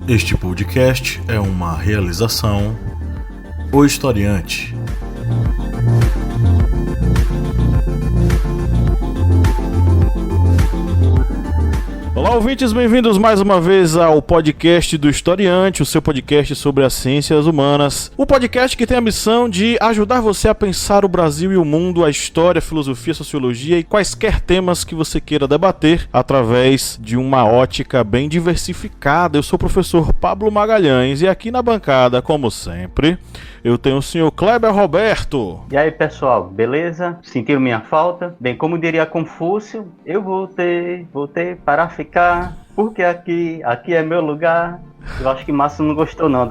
Este podcast é uma realização O Historiante. Olá, ouvintes, bem-vindos mais uma vez ao podcast do Historiante, o seu podcast sobre as ciências humanas. O podcast que tem a missão de ajudar você a pensar o Brasil e o mundo, a história, a filosofia, a sociologia e quaisquer temas que você queira debater através de uma ótica bem diversificada. Eu sou o professor Pablo Magalhães e aqui na bancada, como sempre, eu tenho o senhor Kleber Roberto. E aí, pessoal, beleza? Sentiram minha falta? Bem, como diria Confúcio, eu voltei para ficar, porque aqui é meu lugar. Eu acho que Márcio não gostou não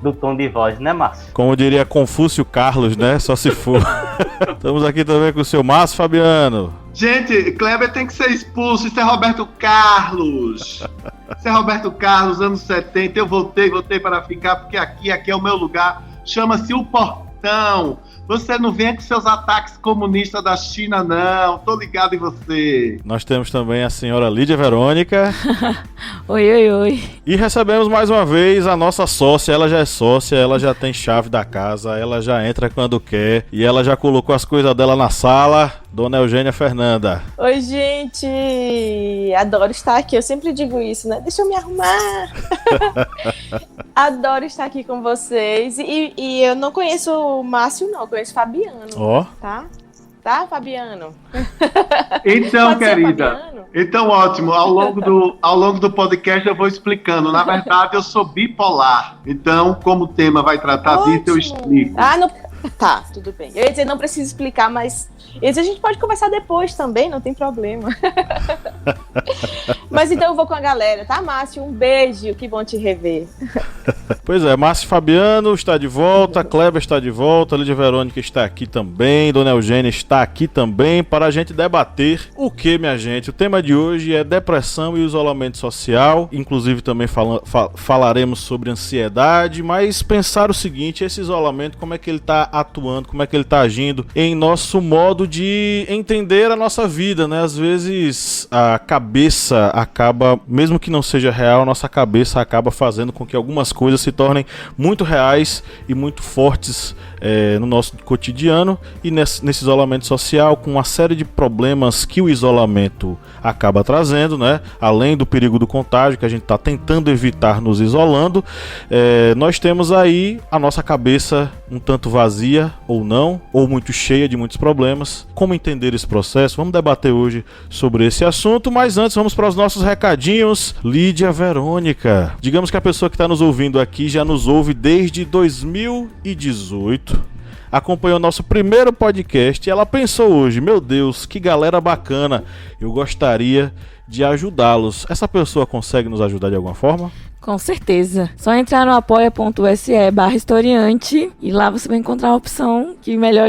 do tom de voz, né, Márcio? Como diria Confúcio Carlos, né? Só se for. Estamos aqui também com o seu Márcio Fabiano. Gente, Kleber tem que ser expulso, isso é Roberto Carlos. Isso é Roberto Carlos, anos 70, eu voltei para ficar, porque aqui é o meu lugar. Chama-se O Portão. Você não vem com seus ataques comunistas da China, não. Tô ligado em você. Nós temos também a senhora Lídia Verônica. Oi. E recebemos mais uma vez a nossa sócia. Ela já é sócia, ela já tem chave da casa, ela já entra quando quer. E ela já colocou as coisas dela na sala. Dona Eugênia Fernanda. Oi, gente. Adoro estar aqui. Eu sempre digo isso, né? Deixa eu me arrumar. Adoro estar aqui com vocês. E eu não conheço o Márcio, não. Eu conheço o Fabiano. Ó. Tá, Fabiano? Então, querida. Então, ótimo. Ao longo do podcast eu vou explicando. Na verdade, eu sou bipolar. Então, como o tema vai tratar disso, eu explico. Tá, tudo bem. Eu ia dizer, não preciso explicar, mas a gente pode conversar depois também, não tem problema. Mas então eu vou com a galera, tá, Márcio? Um beijo, que bom te rever. Pois é, Márcio Fabiano está de volta, Kleber está de volta, Lídia Verônica está aqui também, Dona Eugênia está aqui também para a gente debater o que, minha gente? O tema de hoje é depressão e isolamento social, inclusive também falaremos sobre ansiedade, mas pensar o seguinte, esse isolamento, como é que ele está atuando, como é que ele está agindo em nosso modo de entender a nossa vida, né? Às vezes a cabeça acaba, mesmo que não seja real, nossa cabeça acaba fazendo com que algumas coisas se tornem muito reais e muito fortes no nosso cotidiano e nesse isolamento social, com uma série de problemas que o isolamento acaba trazendo, né? Além do perigo do contágio que a gente está tentando evitar nos isolando, nós temos aí a nossa cabeça um tanto vazia ou não, ou muito cheia de muitos problemas. Como entender esse processo? Vamos debater hoje sobre esse assunto, mas antes vamos para os nossos recadinhos. Lídia Verônica, digamos que a pessoa que está nos ouvindo aqui já nos ouve desde 2018, acompanhou nosso primeiro podcast e ela pensou hoje, meu Deus, que galera bacana, eu gostaria de ajudá-los. Essa pessoa consegue nos ajudar de alguma forma? Com certeza. Só entrar no apoia.se/historiante e lá você vai encontrar uma opção que melhor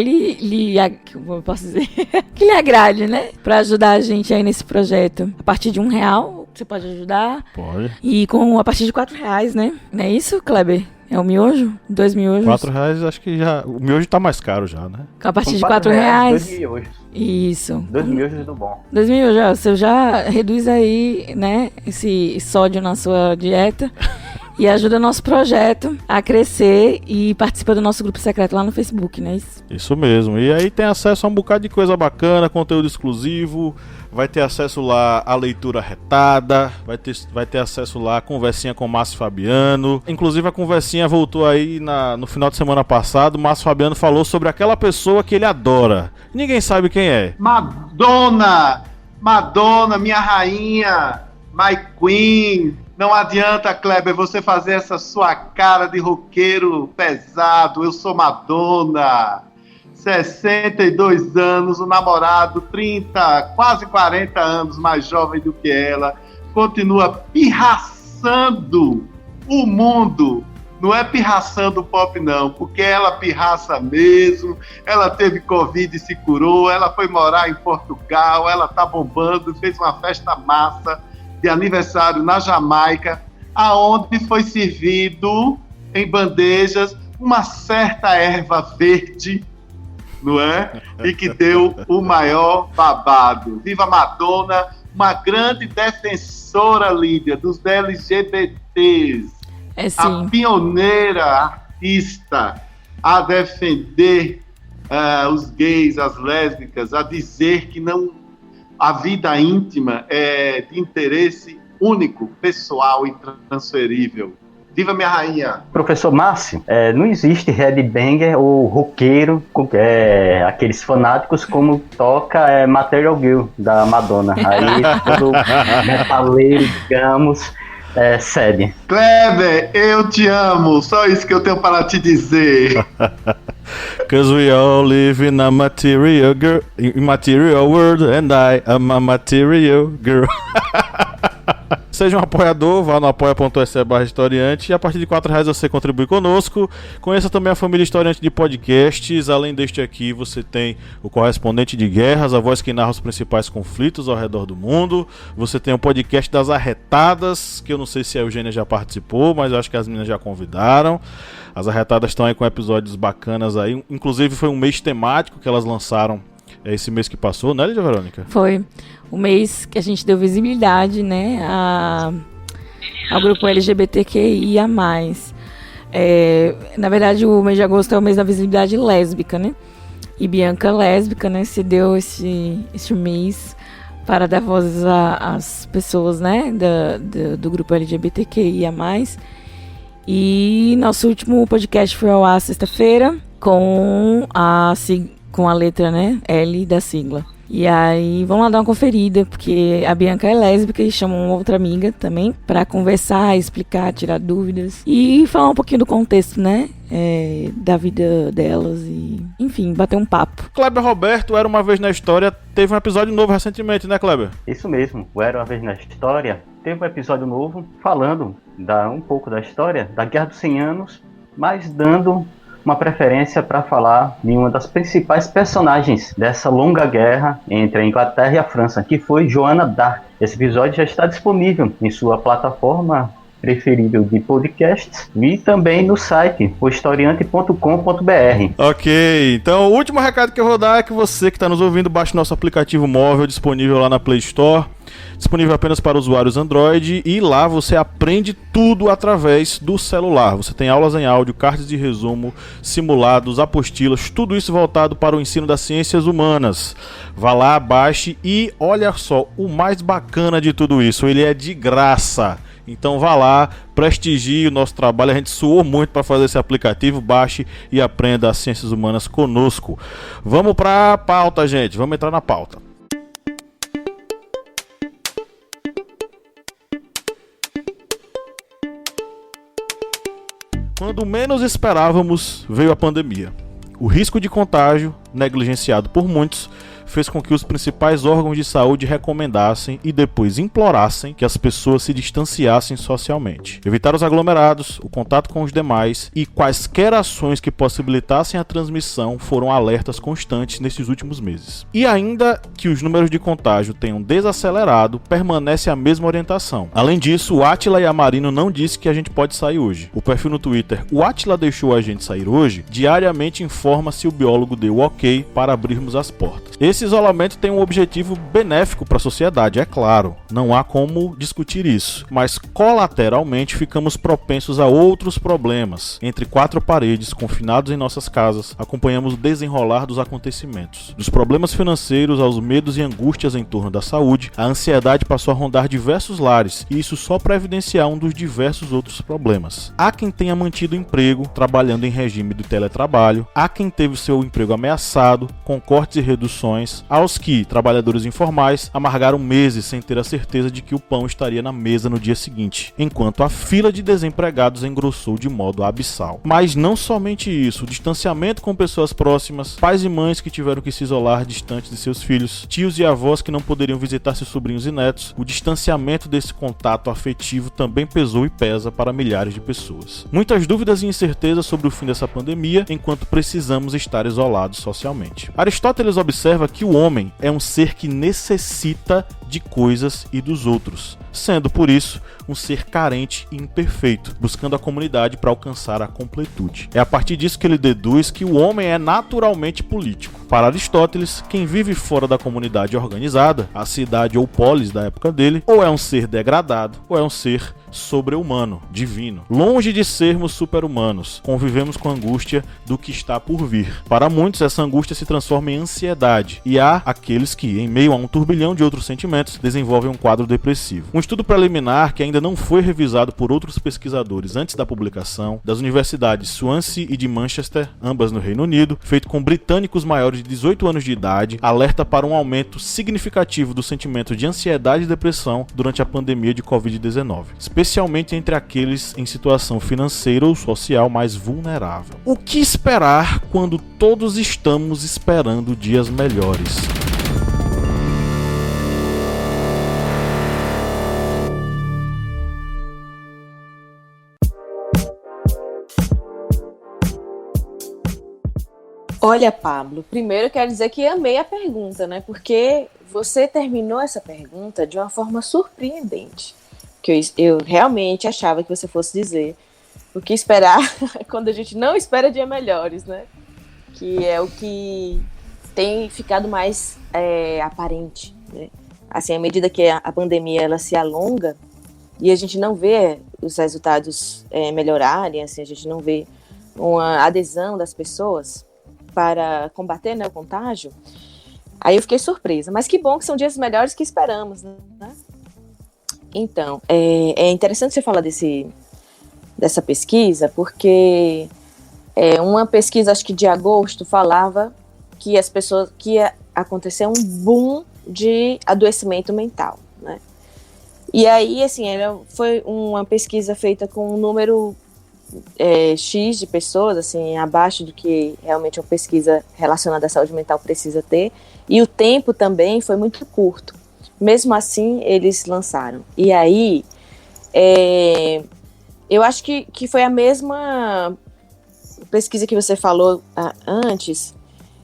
como eu posso dizer, que lhe agrade, né? Pra ajudar a gente aí nesse projeto. A partir de R$1 você pode ajudar. Pode. E a partir de R$4, né? Não é isso, Kleber? É o miojo? 2 miojos? R$4, acho que já. O miojo tá mais caro já, né? A partir de R$4. 2 miojos. Isso. 2 miojos do bom. 2 miojos, você já reduz aí, né, esse sódio na sua dieta e ajuda o nosso projeto a crescer e participa do nosso grupo secreto lá no Facebook, né? Isso mesmo. E aí tem acesso a um bocado de coisa bacana, conteúdo exclusivo. Vai ter acesso lá à leitura retada, vai ter acesso lá à conversinha com o Márcio Fabiano. Inclusive a conversinha voltou aí no final de semana passado. O Márcio Fabiano falou sobre aquela pessoa que ele adora. Ninguém sabe quem é. Madonna, minha rainha, my queen. Não adianta, Kleber, você fazer essa sua cara de roqueiro pesado. Eu sou Madonna. 62 anos, o namorado 30, quase 40 anos mais jovem do que ela, continua pirraçando o mundo. Não é pirraçando o pop não, porque ela pirraça mesmo, ela teve Covid e se curou, ela foi morar em Portugal, ela tá bombando, fez uma festa massa de aniversário na Jamaica, aonde foi servido em bandejas uma certa erva verde, não é? E que deu o maior babado. Viva Madonna, uma grande defensora, Lídia, dos LGBTs. É A sim. pioneira artista a defender os gays, as lésbicas, a dizer que não, a vida íntima é de interesse único, pessoal e transferível. Viva minha rainha! Professor Márcio, não existe headbanger ou roqueiro, aqueles fanáticos como toca Material Girl da Madonna. Aí todo metaleiro, digamos, cede. Kleber, eu te amo, só isso que eu tenho para te dizer. Cause we all live in a material world and I am a material girl. Seja um apoiador, vá no apoia.se/historiante e a partir de R$4 você contribui conosco. Conheça também a família Historiante de podcasts. Além deste aqui, você tem o Correspondente de Guerras, a voz que narra os principais conflitos ao redor do mundo. Você tem o podcast das Arretadas, que eu não sei se a Eugênia já participou, mas eu acho que as meninas já convidaram. As Arretadas estão aí com episódios bacanas aí. Inclusive foi um mês temático que elas lançaram esse mês que passou, né, Lídia Verônica? Foi o mês que a gente deu visibilidade, né, ao grupo LGBTQIA+. Na verdade, o mês de agosto é o mês da visibilidade lésbica, né? E Bianca lésbica, né, se deu esse mês para dar vozes às pessoas, né, do grupo LGBTQIA+. E nosso último podcast foi ao ar sexta-feira com a letra, né, L da sigla. E aí, vamos lá dar uma conferida, porque a Bianca é lésbica e chama uma outra amiga também pra conversar, explicar, tirar dúvidas e falar um pouquinho do contexto, né, da vida delas e, enfim, bater um papo. Kleber Roberto, Era Uma Vez na História, teve um episódio novo recentemente, né, Kleber? Isso mesmo, o Era Uma Vez na História teve um episódio novo falando um pouco da história da Guerra dos 100 Anos, mas dando uma preferência para falar de uma das principais personagens dessa longa guerra entre a Inglaterra e a França, que foi Joana d'Arc. Esse episódio já está disponível em sua plataforma preferível de podcasts e também no site historiante.com.br. Ok, então o último recado que eu vou dar é que você que está nos ouvindo, baixe nosso aplicativo móvel disponível lá na Play Store, disponível apenas para usuários Android, e lá você aprende tudo através do celular. Você tem aulas em áudio, cartas de resumo, simulados, apostilas, tudo isso voltado para o ensino das ciências humanas. Vá lá, baixe e olha só, o mais bacana de tudo isso, ele é de graça. Então vá lá, prestigie o nosso trabalho, a gente suou muito para fazer esse aplicativo, baixe e aprenda as ciências humanas conosco. Vamos para a pauta, gente, vamos entrar na pauta. Quando menos esperávamos, veio a pandemia. O risco de contágio, negligenciado por muitos, fez com que os principais órgãos de saúde recomendassem e depois implorassem que as pessoas se distanciassem socialmente, evitar os aglomerados, o contato com os demais e quaisquer ações que possibilitassem a transmissão foram alertas constantes nesses últimos meses. E ainda que os números de contágio tenham desacelerado, permanece a mesma orientação. Além disso, o Átila Yamarino não disse que a gente pode sair hoje. O perfil no Twitter "O Átila deixou a gente sair hoje" diariamente informa se o biólogo deu ok para abrirmos as portas. Esse isolamento tem um objetivo benéfico para a sociedade, é claro, não há como discutir isso, mas colateralmente ficamos propensos a outros problemas. Entre quatro paredes, confinados em nossas casas, acompanhamos o desenrolar dos acontecimentos. Dos problemas financeiros aos medos e angústias em torno da saúde, a ansiedade passou a rondar diversos lares, e isso só para evidenciar um dos diversos outros problemas. Há quem tenha mantido o emprego, trabalhando em regime do teletrabalho, há quem teve seu emprego ameaçado, com cortes e reduções, aos que, trabalhadores informais, amargaram meses sem ter a certeza de que o pão estaria na mesa no dia seguinte, enquanto a fila de desempregados engrossou de modo abissal. Mas não somente isso, o distanciamento com pessoas próximas, pais e mães que tiveram que se isolar distantes de seus filhos, tios e avós que não poderiam visitar seus sobrinhos e netos, o distanciamento desse contato afetivo também pesou e pesa para milhares de pessoas. Muitas dúvidas e incertezas sobre o fim dessa pandemia, enquanto precisamos estar isolados socialmente. Aristóteles observa que o homem é um ser que necessita de coisas e dos outros, sendo por isso um ser carente e imperfeito, buscando a comunidade para alcançar a completude. É a partir disso que ele deduz que o homem é naturalmente político. Para Aristóteles, quem vive fora da comunidade organizada, a cidade ou polis da época dele, ou é um ser degradado, ou é um ser sobre-humano, divino. Longe de sermos super-humanos, convivemos com a angústia do que está por vir. Para muitos, essa angústia se transforma em ansiedade, e há aqueles que, em meio a um turbilhão de outros sentimentos, desenvolvem um quadro depressivo. Um estudo preliminar que ainda não foi revisado por outros pesquisadores antes da publicação, das universidades Swansea e de Manchester, ambas no Reino Unido, feito com britânicos maiores de 18 anos de idade, alerta para um aumento significativo do sentimento de ansiedade e depressão durante a pandemia de Covid-19, especialmente entre aqueles em situação financeira ou social mais vulnerável. O que esperar quando todos estamos esperando dias melhores? Olha, Pablo, primeiro eu quero dizer que amei a pergunta, né? Porque você terminou essa pergunta de uma forma surpreendente. Que eu realmente achava que você fosse dizer o que esperar quando a gente não espera dias melhores, né? Que é o que tem ficado mais aparente, né? Assim, à medida que a pandemia ela se alonga e a gente não vê os resultados melhorarem, assim, a gente não vê uma adesão das pessoas para combater, né, o contágio, aí eu fiquei surpresa. Mas que bom que são dias melhores que esperamos, né? Então, é interessante você falar dessa pesquisa, porque uma pesquisa, acho que de agosto, falava que que ia acontecer um boom de adoecimento mental, né? E aí, assim, foi uma pesquisa feita com um número X de pessoas, assim, abaixo do que realmente uma pesquisa relacionada à saúde mental precisa ter, e o tempo também foi muito curto. Mesmo assim, eles lançaram. E aí, eu acho que foi a mesma pesquisa que você falou antes,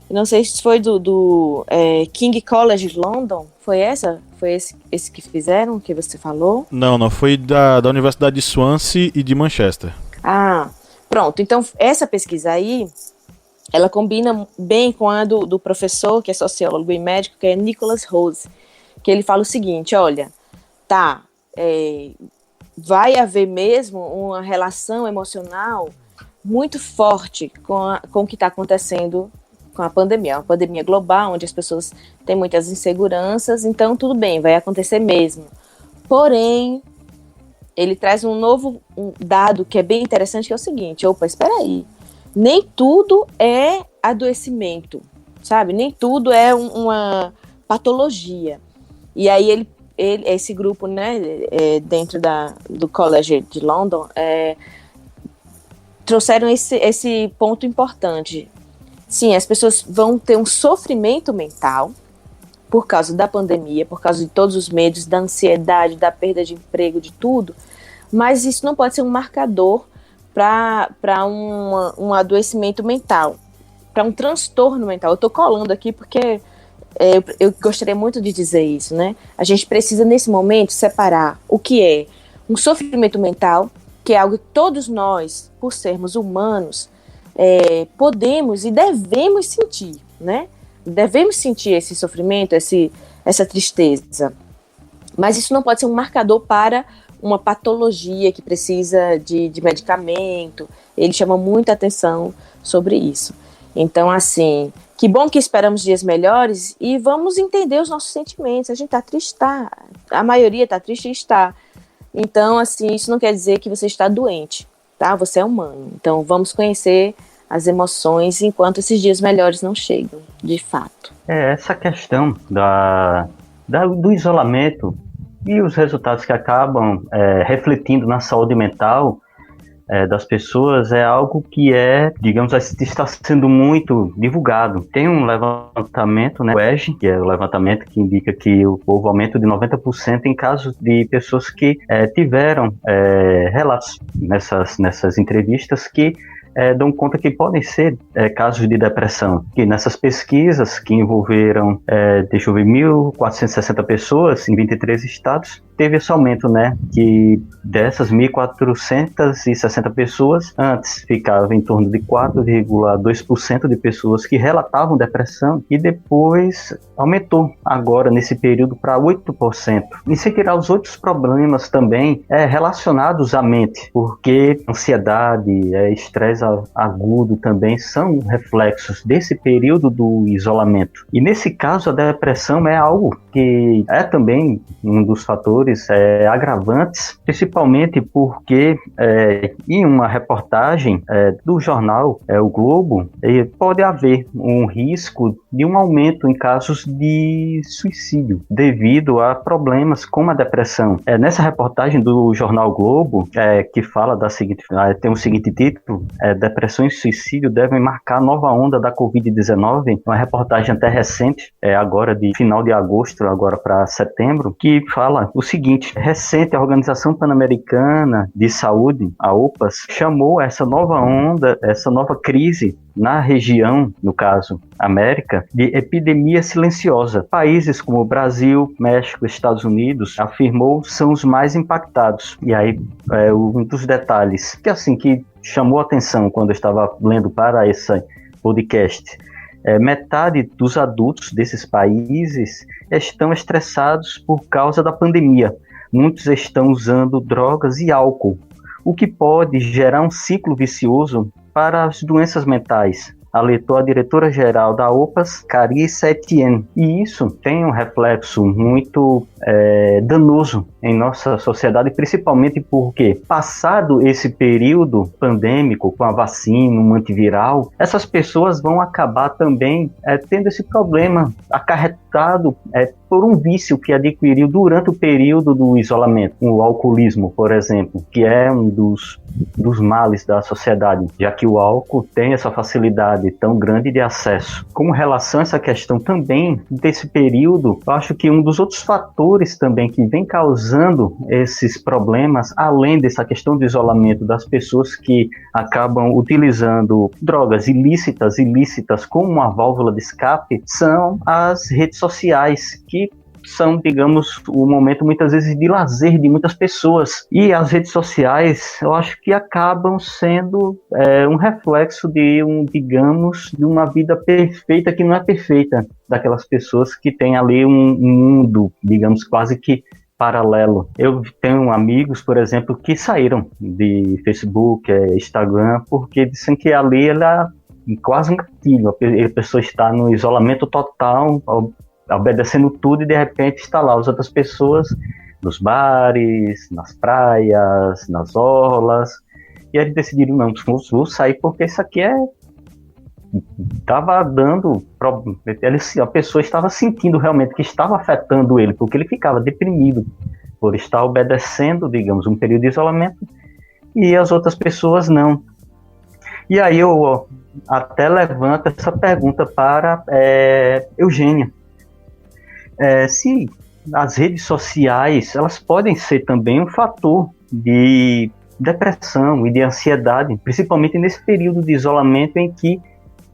não sei se foi do King College de London, foi essa? Foi esse que fizeram, que você falou? Não, foi da Universidade de Swansea e de Manchester. Ah, pronto. Então, essa pesquisa aí, ela combina bem com a do professor, que é sociólogo e médico, que é Nicholas Rose, que ele fala o seguinte, olha, vai haver mesmo uma relação emocional muito forte com o que está acontecendo com a pandemia. Uma pandemia global, onde as pessoas têm muitas inseguranças, então tudo bem, vai acontecer mesmo. Porém, ele traz um novo dado que é bem interessante, que é o seguinte, espera aí, nem tudo é adoecimento, sabe? Nem tudo é uma patologia. E aí esse grupo, né, dentro do College de London, trouxeram esse ponto importante. Sim, as pessoas vão ter um sofrimento mental por causa da pandemia, por causa de todos os medos, da ansiedade, da perda de emprego, de tudo, mas isso não pode ser um marcador para um adoecimento mental, para um transtorno mental. Eu estou colando aqui porque eu gostaria muito de dizer isso, né? A gente precisa, nesse momento, separar o que é um sofrimento mental, que é algo que todos nós, por sermos humanos, podemos e devemos sentir, né? Devemos sentir esse sofrimento, essa tristeza. Mas isso não pode ser um marcador para uma patologia que precisa de medicamento. Ele chama muita atenção sobre isso. Então, assim, que bom que esperamos dias melhores e vamos entender os nossos sentimentos. A gente está triste, está. A maioria está triste e está. Então, assim, isso não quer dizer que você está doente, tá? Você é humano. Então, vamos conhecer as emoções enquanto esses dias melhores não chegam, de fato. Essa questão do isolamento e os resultados que acabam refletindo na saúde mental das pessoas é algo que digamos, está sendo muito divulgado. Tem um levantamento, né, o EGE, que é o levantamento que indica que houve aumento de 90% em casos de pessoas que tiveram relatos nessas entrevistas que dão conta que podem ser casos de depressão. Que nessas pesquisas que envolveram, 1.460 pessoas em 23 estados, teve esse aumento, né? Que dessas 1.460 pessoas, antes ficava em torno de 4,2% de pessoas que relatavam depressão e depois aumentou agora nesse período para 8%. E sem tirar os outros problemas também relacionados à mente, porque ansiedade, estresse agudo também são reflexos desse período do isolamento. E nesse caso a depressão é algo que é também um dos fatores agravantes, principalmente porque em uma reportagem do jornal O Globo, pode haver um risco de um aumento em casos de suicídio devido a problemas como a depressão. Nessa reportagem do jornal Globo, que fala tem o seguinte título: Depressão e suicídio devem marcar nova onda da Covid-19, uma reportagem até recente, agora de final de agosto, agora para setembro, que fala o seguinte: recente, a Organização Pan-Americana de Saúde, a OPAS, chamou essa nova onda, essa nova crise na região, no caso América, de epidemia silenciosa. Países como Brasil, México, Estados Unidos, afirmou, são os mais impactados. E aí, um dos detalhes que chamou a atenção quando eu estava lendo para esse podcast: metade dos adultos desses países estão estressados por causa da pandemia. Muitos estão usando drogas e álcool, o que pode gerar um ciclo vicioso para as doenças mentais, alertou a diretora-geral da OPAS, Carissa Etienne. E isso tem um reflexo muito danoso em nossa sociedade, principalmente porque, passado esse período pandêmico, com a vacina, um antiviral, essas pessoas vão acabar também tendo esse problema acarretado por um vício que adquiriu durante o período do isolamento. O alcoolismo, por exemplo, que é um dos males da sociedade, já que o álcool tem essa facilidade tão grande de acesso. Com relação a essa questão também desse período, eu acho que um dos outros fatores também que vem causando esses problemas, além dessa questão do isolamento das pessoas que acabam utilizando drogas ilícitas como uma válvula de escape, são as redes sociais, que são, digamos, o momento muitas vezes de lazer de muitas pessoas. E as redes sociais, eu acho que acabam sendo um reflexo de uma vida perfeita que não é perfeita, daquelas pessoas que têm ali um mundo, digamos, quase que paralelo. Eu tenho amigos, por exemplo, que saíram de Facebook, Instagram, porque disseram que ali era quase um gatilho. A pessoa está no isolamento total, obedecendo tudo, e de repente está lá as outras pessoas nos bares, nas praias, nas orlas, e eles decidiram: não, vou sair porque isso aqui estava dando problema. A pessoa estava sentindo realmente que estava afetando ele, porque ele ficava deprimido por estar obedecendo, digamos, um período de isolamento, e as outras pessoas não. E aí eu até levanto essa pergunta para Eugênia. Se as redes sociais, elas podem ser também um fator de depressão e de ansiedade, principalmente nesse período de isolamento em que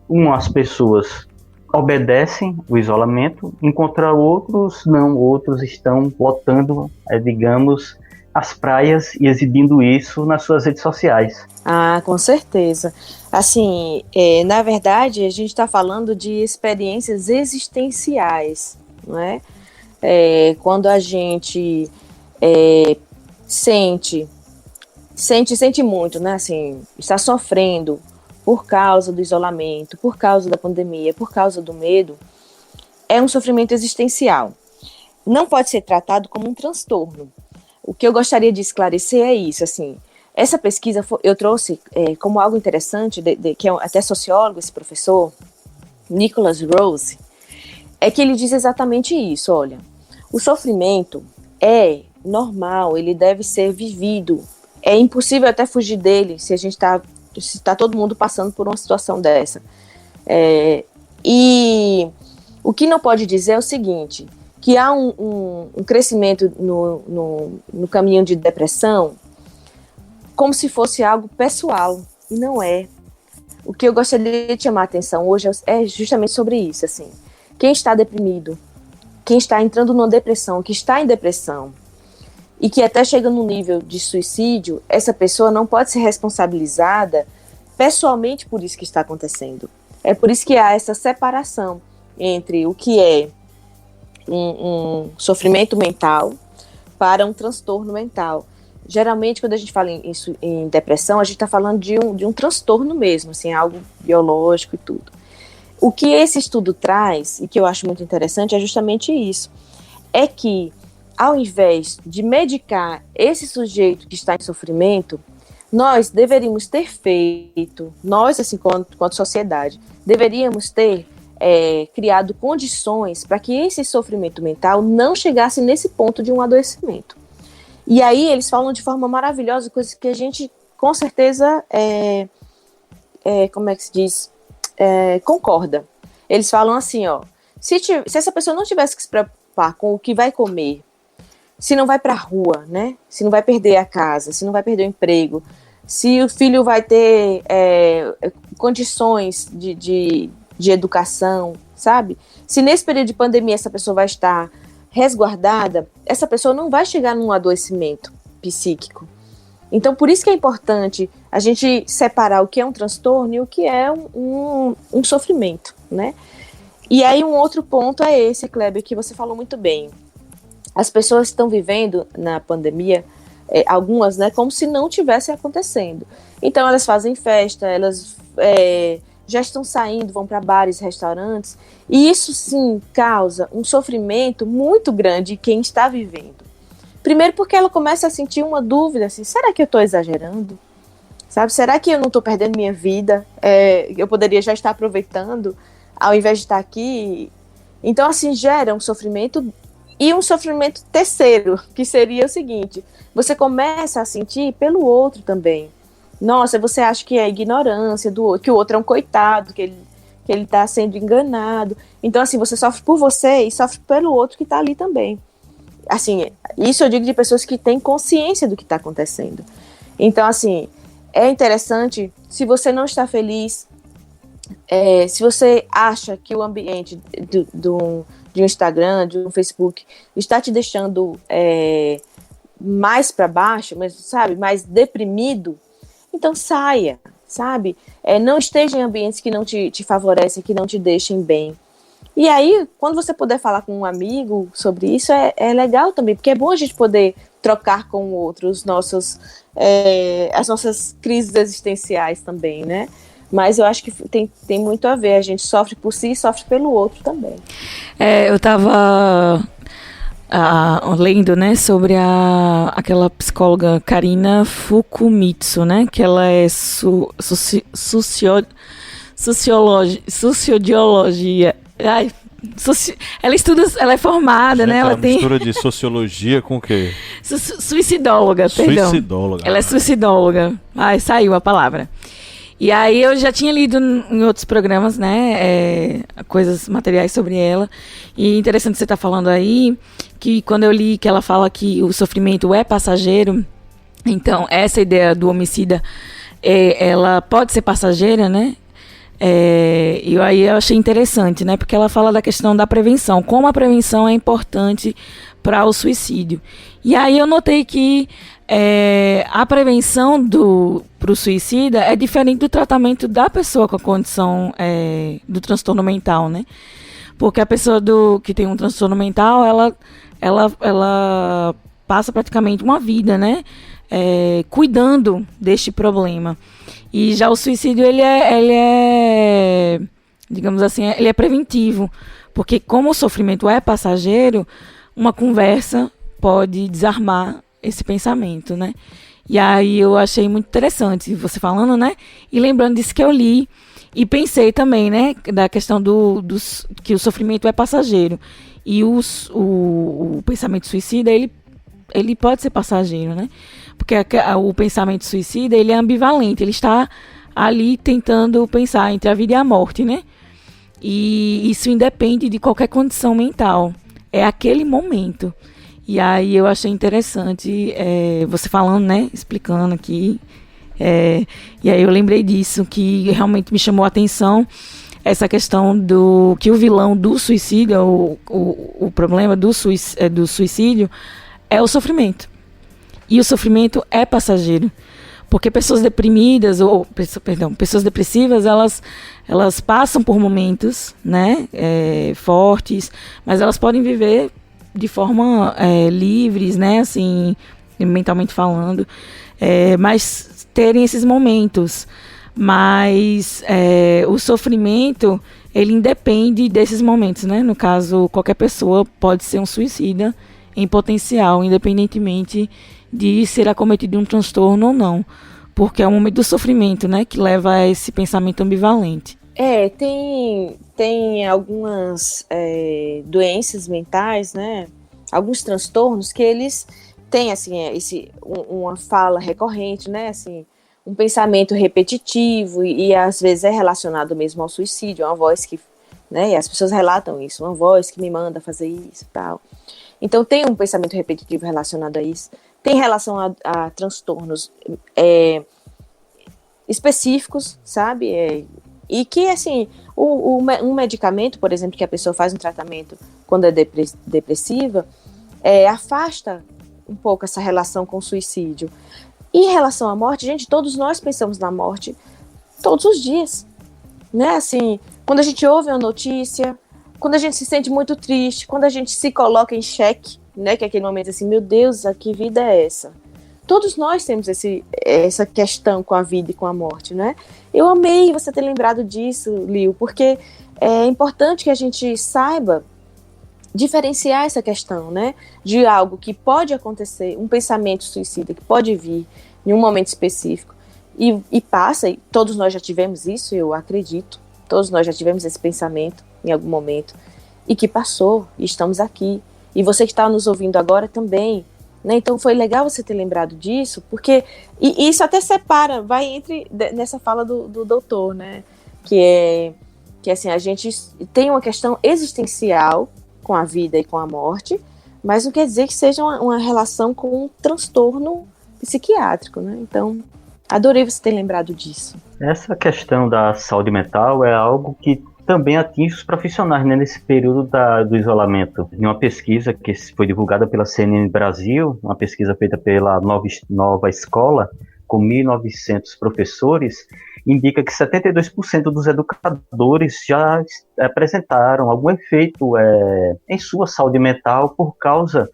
umas pessoas obedecem o isolamento, enquanto outros não, outros estão lotando, digamos, as praias e exibindo isso nas suas redes sociais. Ah, com certeza. Assim, na verdade, a gente está falando de experiências existenciais, não é? Quando a gente sente muito, né? Assim, está sofrendo por causa do isolamento, por causa da pandemia, por causa do medo, é um sofrimento existencial. Não pode ser tratado como um transtorno. O que eu gostaria de esclarecer é isso, assim. Essa pesquisa eu trouxe como algo interessante, que é até sociólogo, esse professor, Nicholas Rose, é que ele diz exatamente isso: olha, o sofrimento é normal, ele deve ser vivido, é impossível até fugir dele se está todo mundo passando por uma situação dessa. E o que não pode dizer é o seguinte, que há um crescimento no caminho de depressão como se fosse algo pessoal, e não é. O que eu gostaria de chamar a atenção hoje é justamente sobre isso, assim. Quem está deprimido, quem está entrando numa depressão, que está em depressão, e que até chega no nível de suicídio, essa pessoa não pode ser responsabilizada pessoalmente por isso que está acontecendo. É por isso que há essa separação entre o que é um sofrimento mental para um transtorno mental. Geralmente, quando a gente fala em depressão, a gente está falando de um transtorno mesmo, assim, algo biológico e tudo. O que esse estudo traz, e que eu acho muito interessante, é justamente isso. É que, ao invés de medicar esse sujeito que está em sofrimento, nós deveríamos ter feito, nós, assim, quanto sociedade, deveríamos ter criado condições para que esse sofrimento mental não chegasse nesse ponto de um adoecimento. E aí eles falam de forma maravilhosa, coisas que a gente, com certeza, como é que se diz? Concorda. Eles falam assim, ó, se essa pessoa não tivesse que se preocupar com o que vai comer, se não vai para a rua, né? Se não vai perder a casa, se não vai perder o emprego, se o filho vai ter condições de educação, sabe? Se nesse período de pandemia essa pessoa vai estar resguardada, essa pessoa não vai chegar num adoecimento psíquico. Então, por isso que é importante a gente separar o que é um transtorno e o que é um sofrimento, né? E aí um outro ponto é esse, Kleber, que você falou muito bem. As pessoas estão vivendo na pandemia, algumas, né, como se não tivesse acontecendo. Então, elas fazem festa, elas já estão saindo, vão para bares, restaurantes, e isso sim causa um sofrimento muito grande em quem está vivendo. Primeiro porque ela começa a sentir uma dúvida, assim, será que eu estou exagerando? Sabe, será que eu não estou perdendo minha vida? Eu poderia já estar aproveitando, ao invés de estar aqui? Então, assim, gera um sofrimento, e um sofrimento terceiro, que seria o seguinte, você começa a sentir pelo outro também. Nossa, você acha que é ignorância do outro, que o outro é um coitado, que ele está sendo enganado. Então, assim, você sofre por você e sofre pelo outro que está ali também. Assim, isso eu digo de pessoas que têm consciência do que está acontecendo. Então, assim, é interessante, se você não está feliz, se você acha que o ambiente de um Instagram, de um Facebook, está te deixando mais para baixo, mas, sabe, mais deprimido, então saia, sabe? Não esteja em ambientes que não te favorecem, que não te deixem bem. E aí, quando você puder falar com um amigo sobre isso, é legal também, porque é bom a gente poder trocar com o outro as nossas crises existenciais também, né? Mas eu acho que tem muito a ver, a gente sofre por si e sofre pelo outro também. Eu estava lendo, né, sobre aquela psicóloga Karina Fukumitsu, né, que ela é sociologia. Ela é formada, Gente, né? Ela tem mistura de sociologia com o quê? Suicidóloga, perdão. Suicidóloga. Ela é suicidóloga. Ai, saiu a palavra. E aí eu já tinha lido em outros programas, né, materiais sobre ela. E interessante você estar falando aí, que quando eu li que ela fala que o sofrimento é passageiro, então essa ideia do homicida, ela pode ser passageira, né? E aí eu achei interessante, né, porque ela fala da questão da prevenção, como a prevenção é importante para o suicídio. E aí eu notei que a prevenção para o suicida é diferente do tratamento da pessoa com a condição do transtorno mental, né? Porque a pessoa que tem um transtorno mental, ela passa praticamente uma vida, né? Cuidando deste problema. E já o suicídio, ele é, digamos assim, ele é preventivo. Porque como o sofrimento é passageiro, uma conversa pode desarmar esse pensamento, né? E aí eu achei muito interessante você falando, né? E lembrando disso que eu li e pensei também, né? Da questão que o sofrimento é passageiro. E o pensamento suicida, ele pode ser passageiro, né? Porque o pensamento suicida, ele é ambivalente. Ele está ali tentando pensar entre a vida e a morte, né? E isso independe de qualquer condição mental. É aquele momento. E aí eu achei interessante você falando, né, explicando aqui, e aí eu lembrei disso, que realmente me chamou a atenção, essa questão que o vilão do suicídio, o problema do suicídio é o sofrimento, E o sofrimento é passageiro. Porque pessoas deprimidas, pessoas depressivas, elas passam por momentos, né, fortes, mas elas podem viver de forma livres, né, assim, mentalmente falando, mas terem esses momentos. Mas o sofrimento, ele independe desses momentos, né? No caso, qualquer pessoa pode ser um suicida em potencial, independentemente de ser acometido de um transtorno ou não, porque é o momento do sofrimento, né, que leva a esse pensamento ambivalente. Tem algumas doenças mentais, né, alguns transtornos que eles têm, assim, uma fala recorrente, né, assim, um pensamento repetitivo e às vezes é relacionado mesmo ao suicídio, uma voz que, né, e as pessoas relatam isso, uma voz que me manda fazer isso e tal. Então tem um pensamento repetitivo relacionado a isso. Tem relação a transtornos específicos, sabe? E que, assim, um medicamento, por exemplo, que a pessoa faz um tratamento quando é depressiva, afasta um pouco essa relação com o suicídio. E em relação à morte, gente, todos nós pensamos na morte todos os dias, né? Assim, quando a gente ouve uma notícia, quando a gente se sente muito triste, quando a gente se coloca em xeque, né, que é aquele momento assim, meu Deus, que vida é essa? Todos nós temos essa questão com a vida e com a morte, né? Eu amei você ter lembrado disso, Liu, porque é importante que a gente saiba diferenciar essa questão, né, de algo que pode acontecer, um pensamento suicida que pode vir em um momento específico e passa, e todos nós já tivemos isso, eu acredito, todos nós já tivemos esse pensamento em algum momento, e que passou, e estamos aqui. E você que está nos ouvindo agora também, né? Então foi legal você ter lembrado disso, porque e isso até separa, vai nessa fala do doutor, né? Que assim, a gente tem uma questão existencial com a vida e com a morte, mas não quer dizer que seja uma relação com um transtorno psiquiátrico, né? Então, adorei você ter lembrado disso. Essa questão da saúde mental é algo que também atinge os profissionais, né, nesse período do isolamento. Em uma pesquisa que foi divulgada pela CNN Brasil, uma pesquisa feita pela Nova Escola, com 1.900 professores, indica que 72% dos educadores já apresentaram algum efeito em sua saúde mental por causa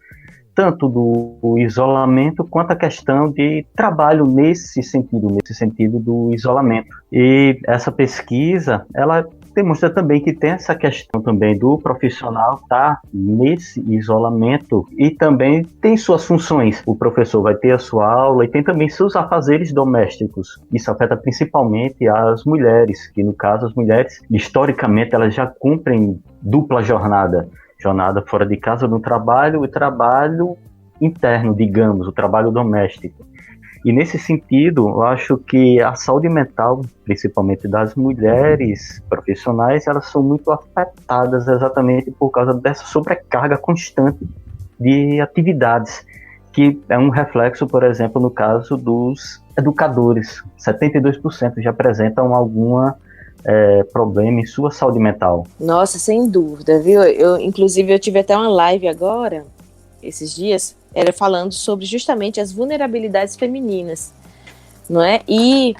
tanto do isolamento quanto a questão de trabalho nesse sentido do isolamento. E essa pesquisa, ela demonstra também que tem essa questão também do profissional estar nesse isolamento e também tem suas funções. O professor vai ter a sua aula e tem também seus afazeres domésticos. Isso afeta principalmente as mulheres, que no caso as mulheres, historicamente, elas já cumprem dupla jornada fora de casa no trabalho e trabalho interno, digamos, o trabalho doméstico. E nesse sentido, eu acho que a saúde mental, principalmente das mulheres profissionais, elas são muito afetadas exatamente por causa dessa sobrecarga constante de atividades, que é um reflexo, por exemplo, no caso dos educadores. 72% já apresentam alguma problema em sua saúde mental. Nossa, sem dúvida, viu? Inclusive, eu tive até uma live agora, esses dias, era falando sobre justamente as vulnerabilidades femininas, não é? E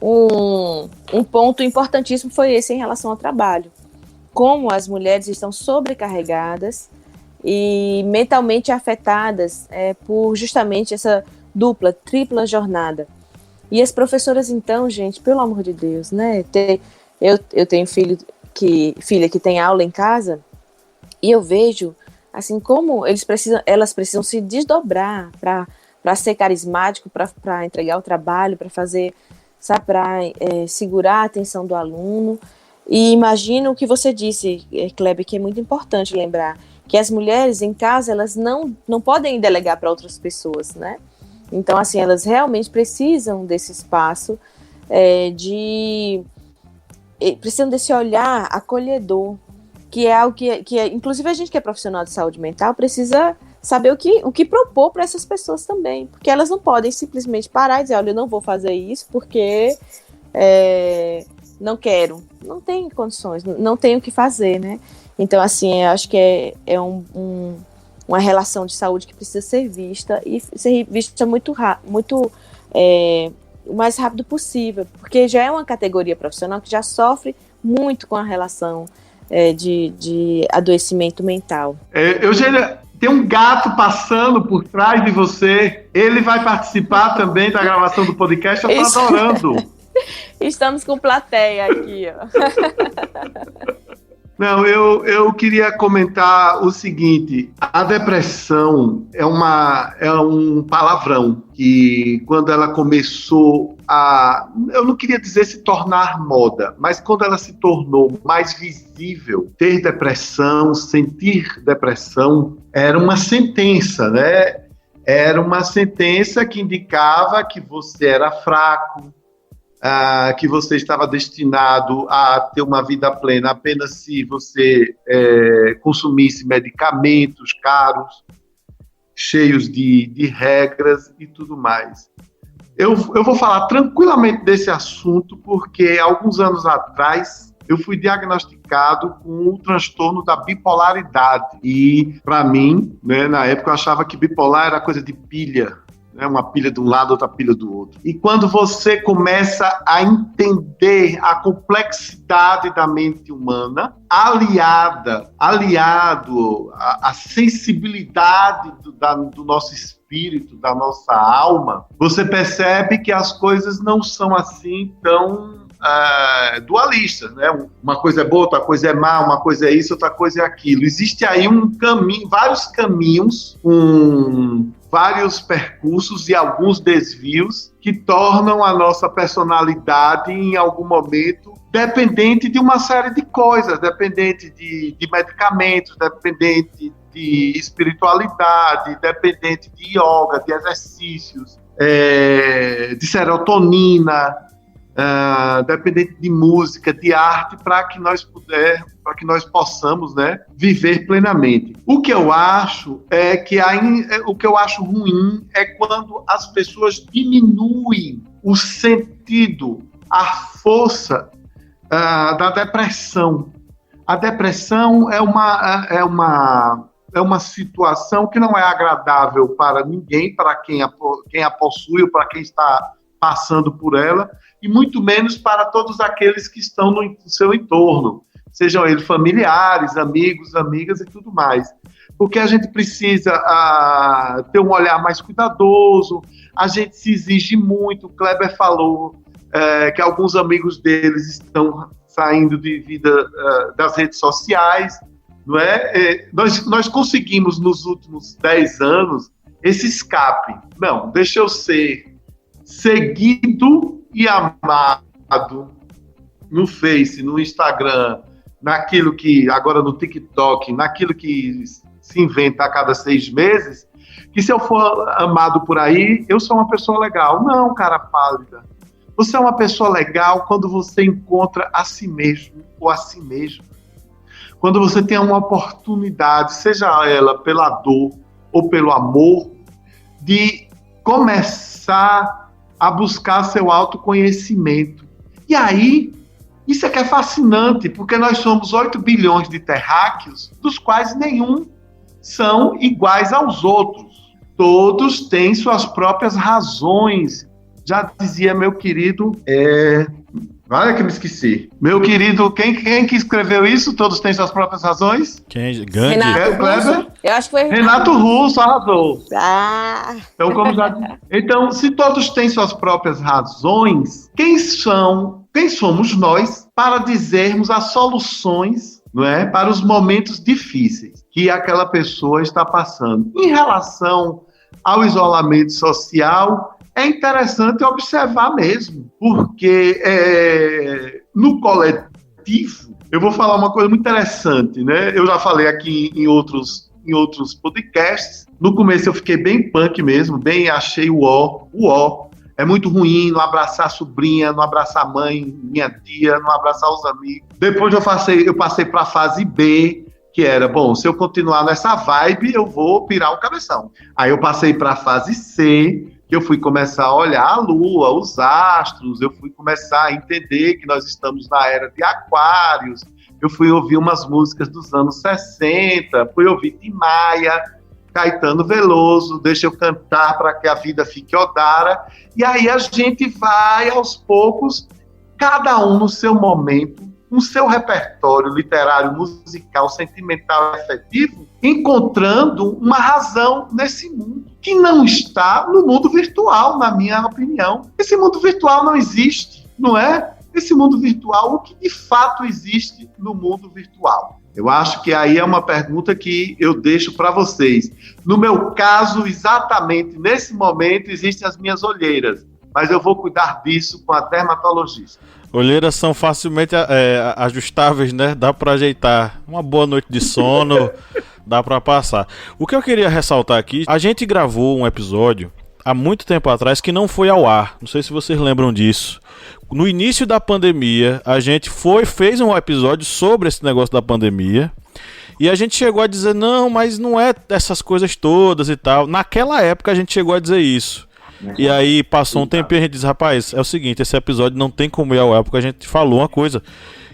um ponto importantíssimo foi esse em relação ao trabalho. Como as mulheres estão sobrecarregadas e mentalmente afetadas por justamente essa dupla, tripla jornada. E as professoras, então, gente, pelo amor de Deus, né? Eu tenho filha que tem aula em casa e eu vejo assim como elas precisam se desdobrar para ser carismático, para entregar o trabalho, para fazer, sabe, para segurar a atenção do aluno. E imagino o que você disse, Kleber, que é muito importante lembrar, que as mulheres em casa, elas não podem delegar para outras pessoas, né? Então, assim, elas realmente precisam desse espaço, precisam desse olhar acolhedor, que é algo que inclusive a gente que é profissional de saúde mental precisa saber o que propor para essas pessoas também, porque elas não podem simplesmente parar e dizer, olha, eu não vou fazer isso porque não quero, não tem condições, não tem o que fazer, né? Então, assim, eu acho que é uma relação de saúde que precisa ser vista e ser vista muito o mais rápido possível, porque já é uma categoria profissional que já sofre muito com a relação de adoecimento mental. Eugênia, tem um gato passando por trás de você. Ele vai participar também da gravação do podcast. Eu tô adorando. Estamos com plateia aqui, ó. Não, eu queria comentar o seguinte: a depressão é um palavrão que, quando ela começou eu não queria dizer se tornar moda, mas quando ela se tornou mais visível, ter depressão, sentir depressão, era uma sentença, né? Era uma sentença que indicava que você era fraco, que você estava destinado a ter uma vida plena apenas se você consumisse medicamentos caros, cheios de regras e tudo mais. Eu vou falar tranquilamente desse assunto porque, alguns anos atrás, eu fui diagnosticado com o transtorno da bipolaridade. E, para mim, né, na época, eu achava que bipolar era coisa de pilha. Uma pilha de um lado, outra pilha do outro. E quando você começa a entender a complexidade da mente humana, aliado à sensibilidade do nosso espírito, da nossa alma, você percebe que as coisas não são assim tão dualistas, né? Uma coisa é boa, outra coisa é má, uma coisa é isso, outra coisa é aquilo. Existe aí um caminho, vários caminhos, vários percursos e alguns desvios que tornam a nossa personalidade, em algum momento, dependente de uma série de coisas, dependente de medicamentos, dependente de espiritualidade, dependente de yoga, de exercícios, de serotonina, dependente de música, de arte, para que nós possamos, né, viver plenamente. O que eu acho ruim é quando as pessoas diminuem o sentido, a força da depressão. A depressão é uma situação que não é agradável para ninguém, para quem a possui ou para quem está passando por ela, e muito menos para todos aqueles que estão no seu entorno, sejam eles familiares, amigos, amigas e tudo mais. Porque a gente precisa ter um olhar mais cuidadoso, a gente se exige muito. O Kleber falou que alguns amigos deles estão saindo de vida das redes sociais, não é? Nós conseguimos, nos últimos 10 anos, esse escape. Não, deixa eu ser seguido e amado no Face, no Instagram, naquilo que, agora no TikTok, naquilo que se inventa a cada 6 meses, que se eu for amado por aí, eu sou uma pessoa legal. Não, cara pálida. Você é uma pessoa legal quando você encontra a si mesmo ou a si mesma. Quando você tem uma oportunidade, seja ela pela dor ou pelo amor, de começar a buscar seu autoconhecimento. E aí, isso é que é fascinante, porque nós somos 8 bilhões de terráqueos, dos quais nenhum são iguais aos outros. Todos têm suas próprias razões. Já dizia meu querido... Olha que me esqueci. Meu querido, quem que escreveu isso? Todos têm suas próprias razões? Quem? Gandhi? Renato Russo? Eu acho que foi Renato Russo, arrasou. Ah. Então, se todos têm suas próprias razões, quem somos nós para dizermos as soluções, não é, para os momentos difíceis que aquela pessoa está passando? Em relação ao isolamento social, é interessante observar mesmo, porque no coletivo, eu vou falar uma coisa muito interessante, né? Eu já falei aqui em outros podcasts. No começo eu fiquei bem punk mesmo, bem achei o ó. É muito ruim não abraçar a sobrinha, não abraçar a mãe, minha tia, não abraçar os amigos. Depois eu passei para a fase B, que era, bom, se eu continuar nessa vibe, eu vou pirar o cabeção. Aí eu passei para a fase C, que eu fui começar a olhar a lua, os astros, eu fui começar a entender que nós estamos na era de Aquários, eu fui ouvir umas músicas dos anos 60, fui ouvir Tim Maia, Caetano Veloso, deixa eu cantar para que a vida fique odara. E aí a gente vai, aos poucos, cada um no seu momento, no seu repertório literário, musical, sentimental e afetivo, encontrando uma razão nesse mundo, que não está no mundo virtual, na minha opinião. Esse mundo virtual não existe, não é? Esse mundo virtual, o que de fato existe no mundo virtual? Eu acho que aí é uma pergunta que eu deixo para vocês. No meu caso, exatamente nesse momento, existem as minhas olheiras, mas eu vou cuidar disso com a dermatologista. Olheiras são facilmente ajustáveis, né? Dá para ajeitar. Uma boa noite de sono, dá para passar. O que eu queria ressaltar aqui, a gente gravou um episódio há muito tempo atrás que não foi ao ar. Não sei se vocês lembram disso. No início da pandemia, a gente fez um episódio sobre esse negócio da pandemia. E a gente chegou a dizer, não, mas não é essas coisas todas e tal. Naquela época a gente chegou a dizer isso. E aí passou um tempinho e a gente diz, rapaz, é o seguinte, esse episódio não tem como ir ao ar, porque a gente falou uma coisa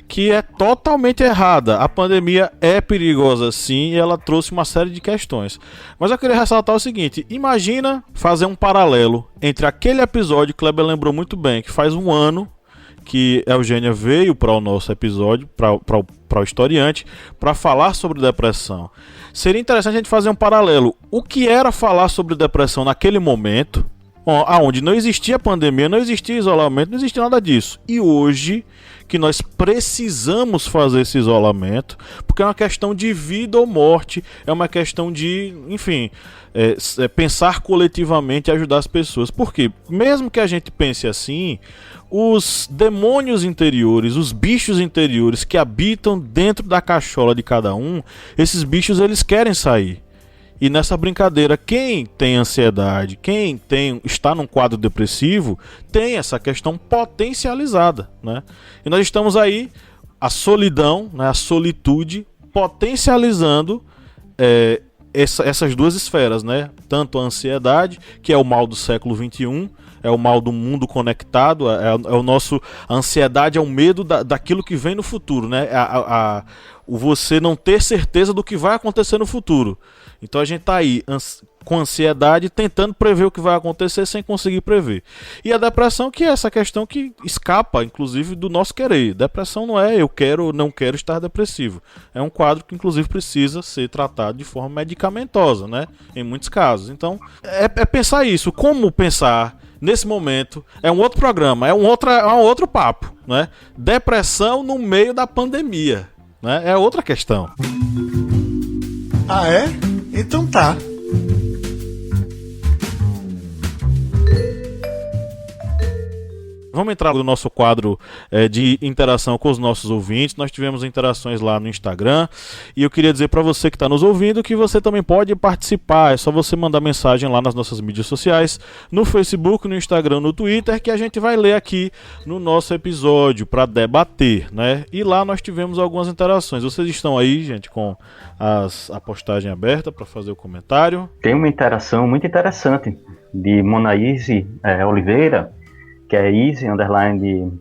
que é totalmente errada. A pandemia é perigosa sim e ela trouxe uma série de questões. Mas eu queria ressaltar o seguinte, imagina fazer um paralelo entre aquele episódio, que Kleber lembrou muito bem, que faz um ano que Eugênia veio para o nosso episódio, para o historiante, para falar sobre depressão. Seria interessante a gente fazer um paralelo. O que era falar sobre depressão naquele momento, onde não existia pandemia, não existia isolamento, não existia nada disso. E hoje, que nós precisamos fazer esse isolamento, porque é uma questão de vida ou morte, é uma questão de, enfim, pensar coletivamente e ajudar as pessoas. Porque, mesmo que a gente pense assim, os demônios interiores, os bichos interiores que habitam dentro da cachola de cada um, esses bichos eles querem sair. E nessa brincadeira, quem tem ansiedade, quem está num quadro depressivo, tem essa questão potencializada, né? E nós estamos aí, a solidão, né, a solitude, potencializando essas duas esferas, né? Tanto a ansiedade, que é o mal do século XXI, é o mal do mundo conectado, a ansiedade é o medo daquilo que vem no futuro, né? O você não ter certeza do que vai acontecer no futuro. Então a gente está aí com ansiedade, tentando prever o que vai acontecer sem conseguir prever. E a depressão, que é essa questão que escapa, inclusive, do nosso querer. Depressão não é eu quero ou não quero estar depressivo. É um quadro que, inclusive, precisa ser tratado de forma medicamentosa, né? Em muitos casos. Então, é pensar isso. Como pensar nesse momento? É um outro programa, é um outro papo, né? Depressão no meio da pandemia, né? É outra questão. Ah, é? Então tá. Vamos entrar no nosso quadro de interação com os nossos ouvintes. Nós tivemos interações lá no Instagram e eu queria dizer para você que está nos ouvindo que você também pode participar. É só você mandar mensagem lá nas nossas mídias sociais, no Facebook, no Instagram, no Twitter, que a gente vai ler aqui no nosso episódio para debater, né? E lá nós tivemos algumas interações. Vocês estão aí, gente, com a postagem aberta para fazer o comentário? Tem uma interação muito interessante de Monaíse Oliveira, que é Easy, underline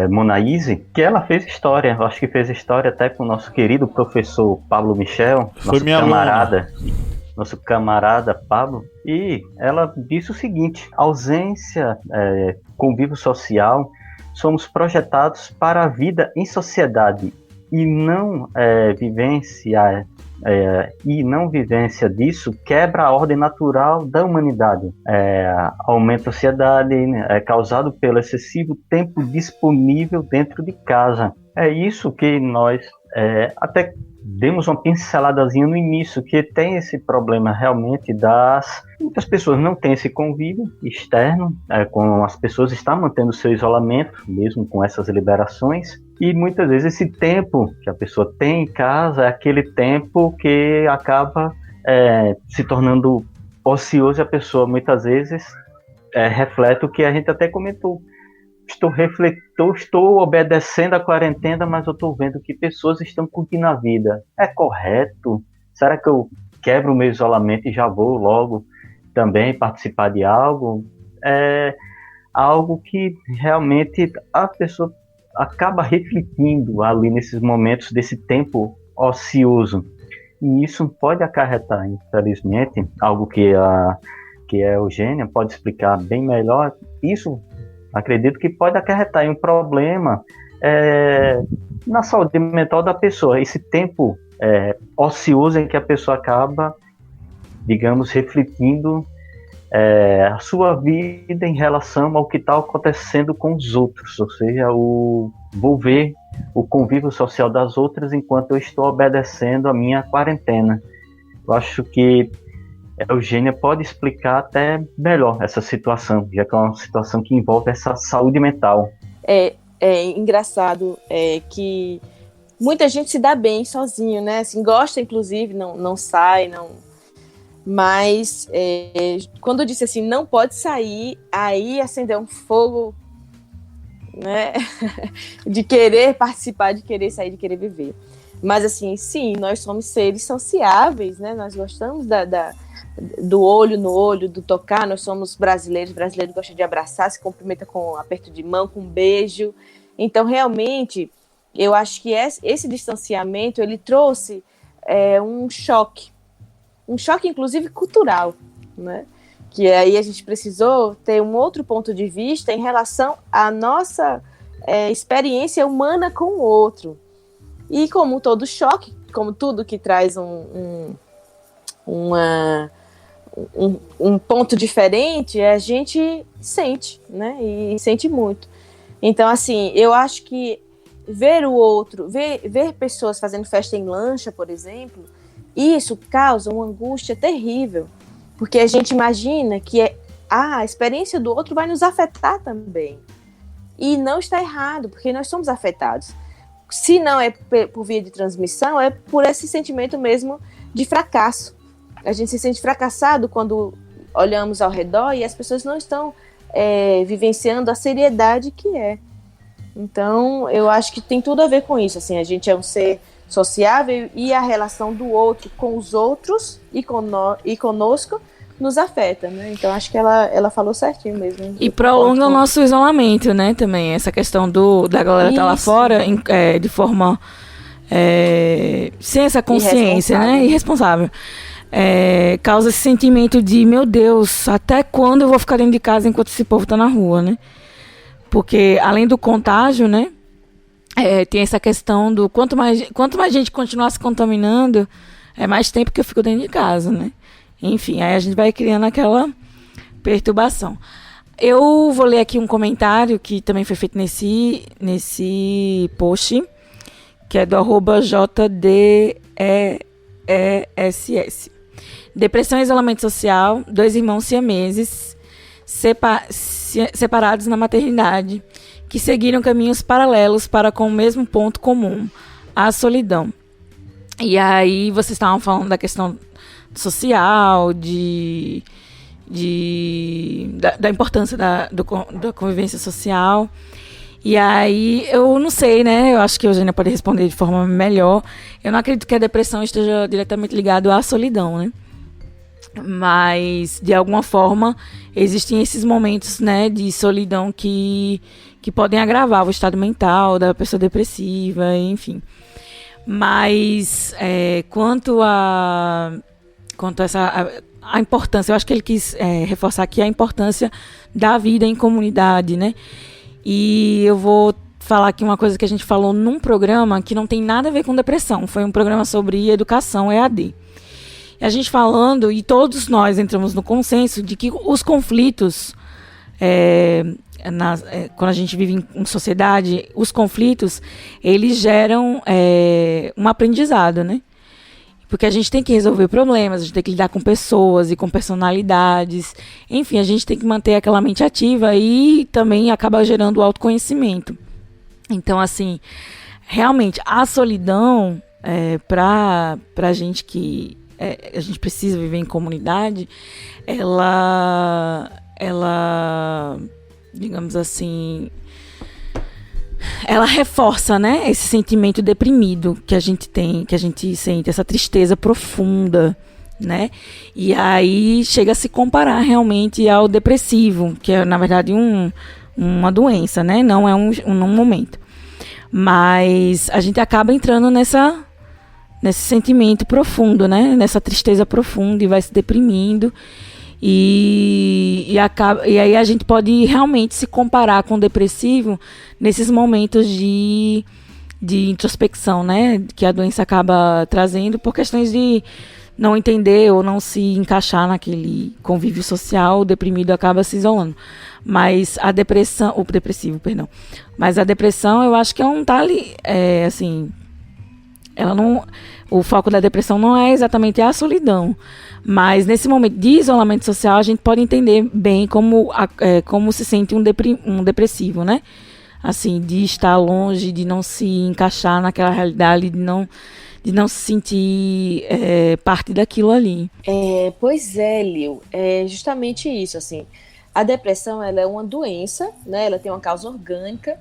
Monaíse, que ela fez história. Eu acho que fez história até com o nosso querido professor Pablo Michel, nosso camarada Pablo. E ela disse o seguinte: ausência, convívio social, somos projetados para a vida em sociedade e não vivência disso quebra a ordem natural da humanidade. Aumenta a ansiedade causado pelo excessivo tempo disponível dentro de casa. É isso que nós até demos uma pinceladazinha no início, que tem esse problema realmente muitas pessoas não têm esse convívio externo, com as pessoas estão mantendo seu isolamento, mesmo com essas liberações. E muitas vezes esse tempo que a pessoa tem em casa é aquele tempo que acaba se tornando ocioso, e a pessoa muitas vezes reflete o que a gente até comentou. Estou obedecendo a quarentena, mas eu estou vendo que pessoas estão curtindo a vida. É correto? Será que eu quebro o meu isolamento e já vou logo também participar de algo? É algo que realmente a pessoa acaba refletindo ali nesses momentos desse tempo ocioso. E isso pode acarretar, infelizmente, algo que a Eugênia pode explicar bem melhor. Isso, acredito que pode acarretar em um problema na saúde mental da pessoa. Esse tempo ocioso em que a pessoa acaba, digamos, refletindo a sua vida em relação ao que está acontecendo com os outros, ou seja, vou ver o convívio social das outras enquanto eu estou obedecendo a minha quarentena. Eu acho que a Eugênia pode explicar até melhor essa situação, já que é uma situação que envolve essa saúde mental. É engraçado que muita gente se dá bem sozinho, né? Assim, gosta, inclusive, não sai, não... Mas quando eu disse assim, não pode sair, aí acendeu um fogo, né? De querer participar, de querer sair, de querer viver. Mas assim, sim, nós somos seres sociáveis, né? Nós gostamos do olho no olho, do tocar. Nós somos brasileiros gostam de abraçar, se cumprimenta com um aperto de mão, com um beijo. Então, realmente, eu acho que esse distanciamento, ele trouxe um choque, inclusive cultural, né? Que aí a gente precisou ter um outro ponto de vista em relação à nossa experiência humana com o outro. E como todo choque, como tudo que traz um ponto diferente, a gente sente, né? E sente muito. Então, assim, eu acho que ver o outro, ver pessoas fazendo festa em lancha, por exemplo, isso causa uma angústia terrível, porque a gente imagina que a experiência do outro vai nos afetar também. E não está errado, porque nós somos afetados. Se não é por via de transmissão, é por esse sentimento mesmo de fracasso. A gente se sente fracassado quando olhamos ao redor e as pessoas não estão vivenciando a seriedade que é. Então, eu acho que tem tudo a ver com isso. Assim, a gente é um ser sociável e a relação do outro com os outros e conosco nos afeta, né? Então, acho que ela falou certinho mesmo. E prolonga o nosso isolamento, né? Também, essa questão da galera estar lá fora de forma sem essa consciência, né? Irresponsável. Causa esse sentimento de, meu Deus, até quando eu vou ficar dentro de casa enquanto esse povo tá na rua, né? Porque, além do contágio, né? Tem essa questão do quanto mais gente continuar se contaminando, mais tempo que eu fico dentro de casa, né? Enfim, aí a gente vai criando aquela perturbação. Eu vou ler aqui um comentário que também foi feito nesse post, que é do @JDESS. Depressão e isolamento social, 2 irmãos siameses separados na maternidade, que seguiram caminhos paralelos para com o mesmo ponto comum, a solidão. E aí vocês estavam falando da questão social, da importância da convivência social. E aí, eu não sei, né? Eu acho que a Eugênia pode responder de forma melhor. Eu não acredito que a depressão esteja diretamente ligada à solidão, né? Mas, de alguma forma, existem esses momentos, né, de solidão que podem agravar o estado mental da pessoa depressiva, enfim. Mas, quanto a a importância, eu acho que ele quis reforçar aqui a importância da vida em comunidade, né? E eu vou falar aqui uma coisa que a gente falou num programa que não tem nada a ver com depressão. Foi um programa sobre educação EAD. E a gente falando, e todos nós entramos no consenso de que os conflitos, quando a gente vive em sociedade, os conflitos, eles geram um aprendizado, né? Porque a gente tem que resolver problemas, a gente tem que lidar com pessoas e com personalidades. Enfim, a gente tem que manter aquela mente ativa e também acaba gerando o autoconhecimento. Então, assim, realmente, a solidão, para a gente que a gente precisa viver em comunidade, ela digamos assim, ela reforça, né, esse sentimento deprimido que a gente tem, que a gente sente, essa tristeza profunda, né? E aí chega a se comparar realmente ao depressivo, que é, na verdade, uma doença, né? Não é um momento. Mas a gente acaba entrando nesse sentimento profundo, né? Nessa tristeza profunda e vai se deprimindo. E aí a gente pode realmente se comparar com o depressivo nesses momentos de introspecção, né? Que a doença acaba trazendo por questões de não entender ou não se encaixar naquele convívio social, o deprimido acaba se isolando. Mas a depressão, o depressivo, perdão. Mas a depressão, eu acho que ela não tá ali, assim, ela não, o foco da depressão não é exatamente a solidão, mas nesse momento de isolamento social a gente pode entender bem como se sente um depressivo, né? Assim, de estar longe, de não se encaixar naquela realidade, de não se sentir parte daquilo ali. Pois é, Lil, é justamente isso, assim. A depressão, ela é uma doença, né? Ela tem uma causa orgânica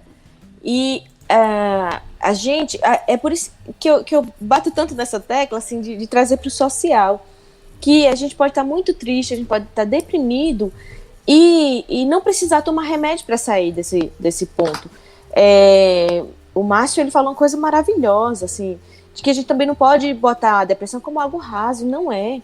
e a gente, é por isso que eu bato tanto nessa tecla, assim, de trazer para o social, que a gente pode estar muito triste, a gente pode estar deprimido e não precisar tomar remédio para sair desse ponto. O Márcio, ele falou uma coisa maravilhosa, assim, de que a gente também não pode botar a depressão como algo raso. Não é.